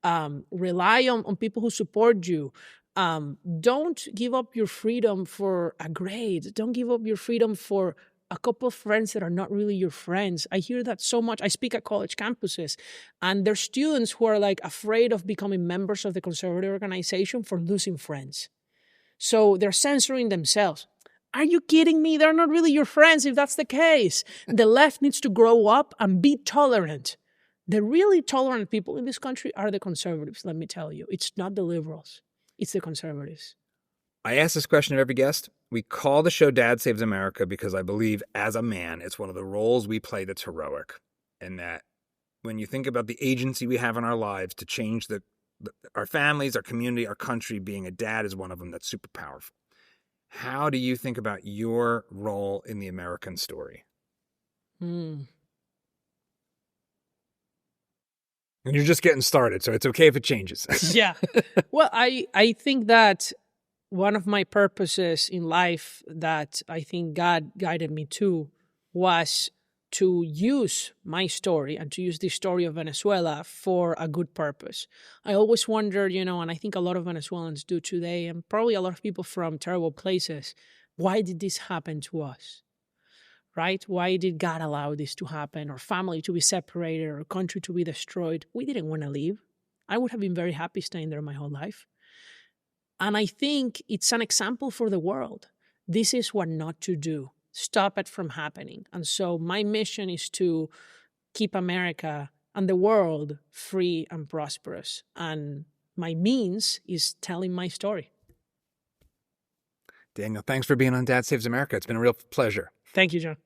Rely on people who support you. Don't give up your freedom for a grade. Don't give up your freedom for a couple of friends that are not really your friends. I hear that so much. I speak at college campuses, and there's students who are afraid of becoming members of the conservative organization for losing friends. So they're censoring themselves. Are you kidding me? They're not really your friends if that's the case. The left needs to grow up and be tolerant. The really tolerant people in this country are the conservatives, let me tell you. It's not the liberals. It's the conservatives. I ask this question of every guest. We call the show Dad Saves America because I believe, as a man, it's one of the roles we play that's heroic. And that when you think about the agency we have in our lives to change our families, our community, our country, being a dad is one of them that's super powerful. How do you think about your role in the American story? Hmm. And you're just getting started, so it's okay if it changes. Yeah. Well, I think that one of my purposes in life that I think God guided me to was to use my story and to use the story of Venezuela for a good purpose. I always wondered, and I think a lot of Venezuelans do today, and probably a lot of people from terrible places, why did this happen to us? Right? Why did God allow this to happen, or family to be separated, or country to be destroyed? We didn't want to leave. I would have been very happy staying there my whole life. And I think it's an example for the world. This is what not to do. Stop it from happening. And so my mission is to keep America and the world free and prosperous. And my means is telling my story. Daniel, thanks for being on Dad Saves America. It's been a real pleasure. Thank you, John.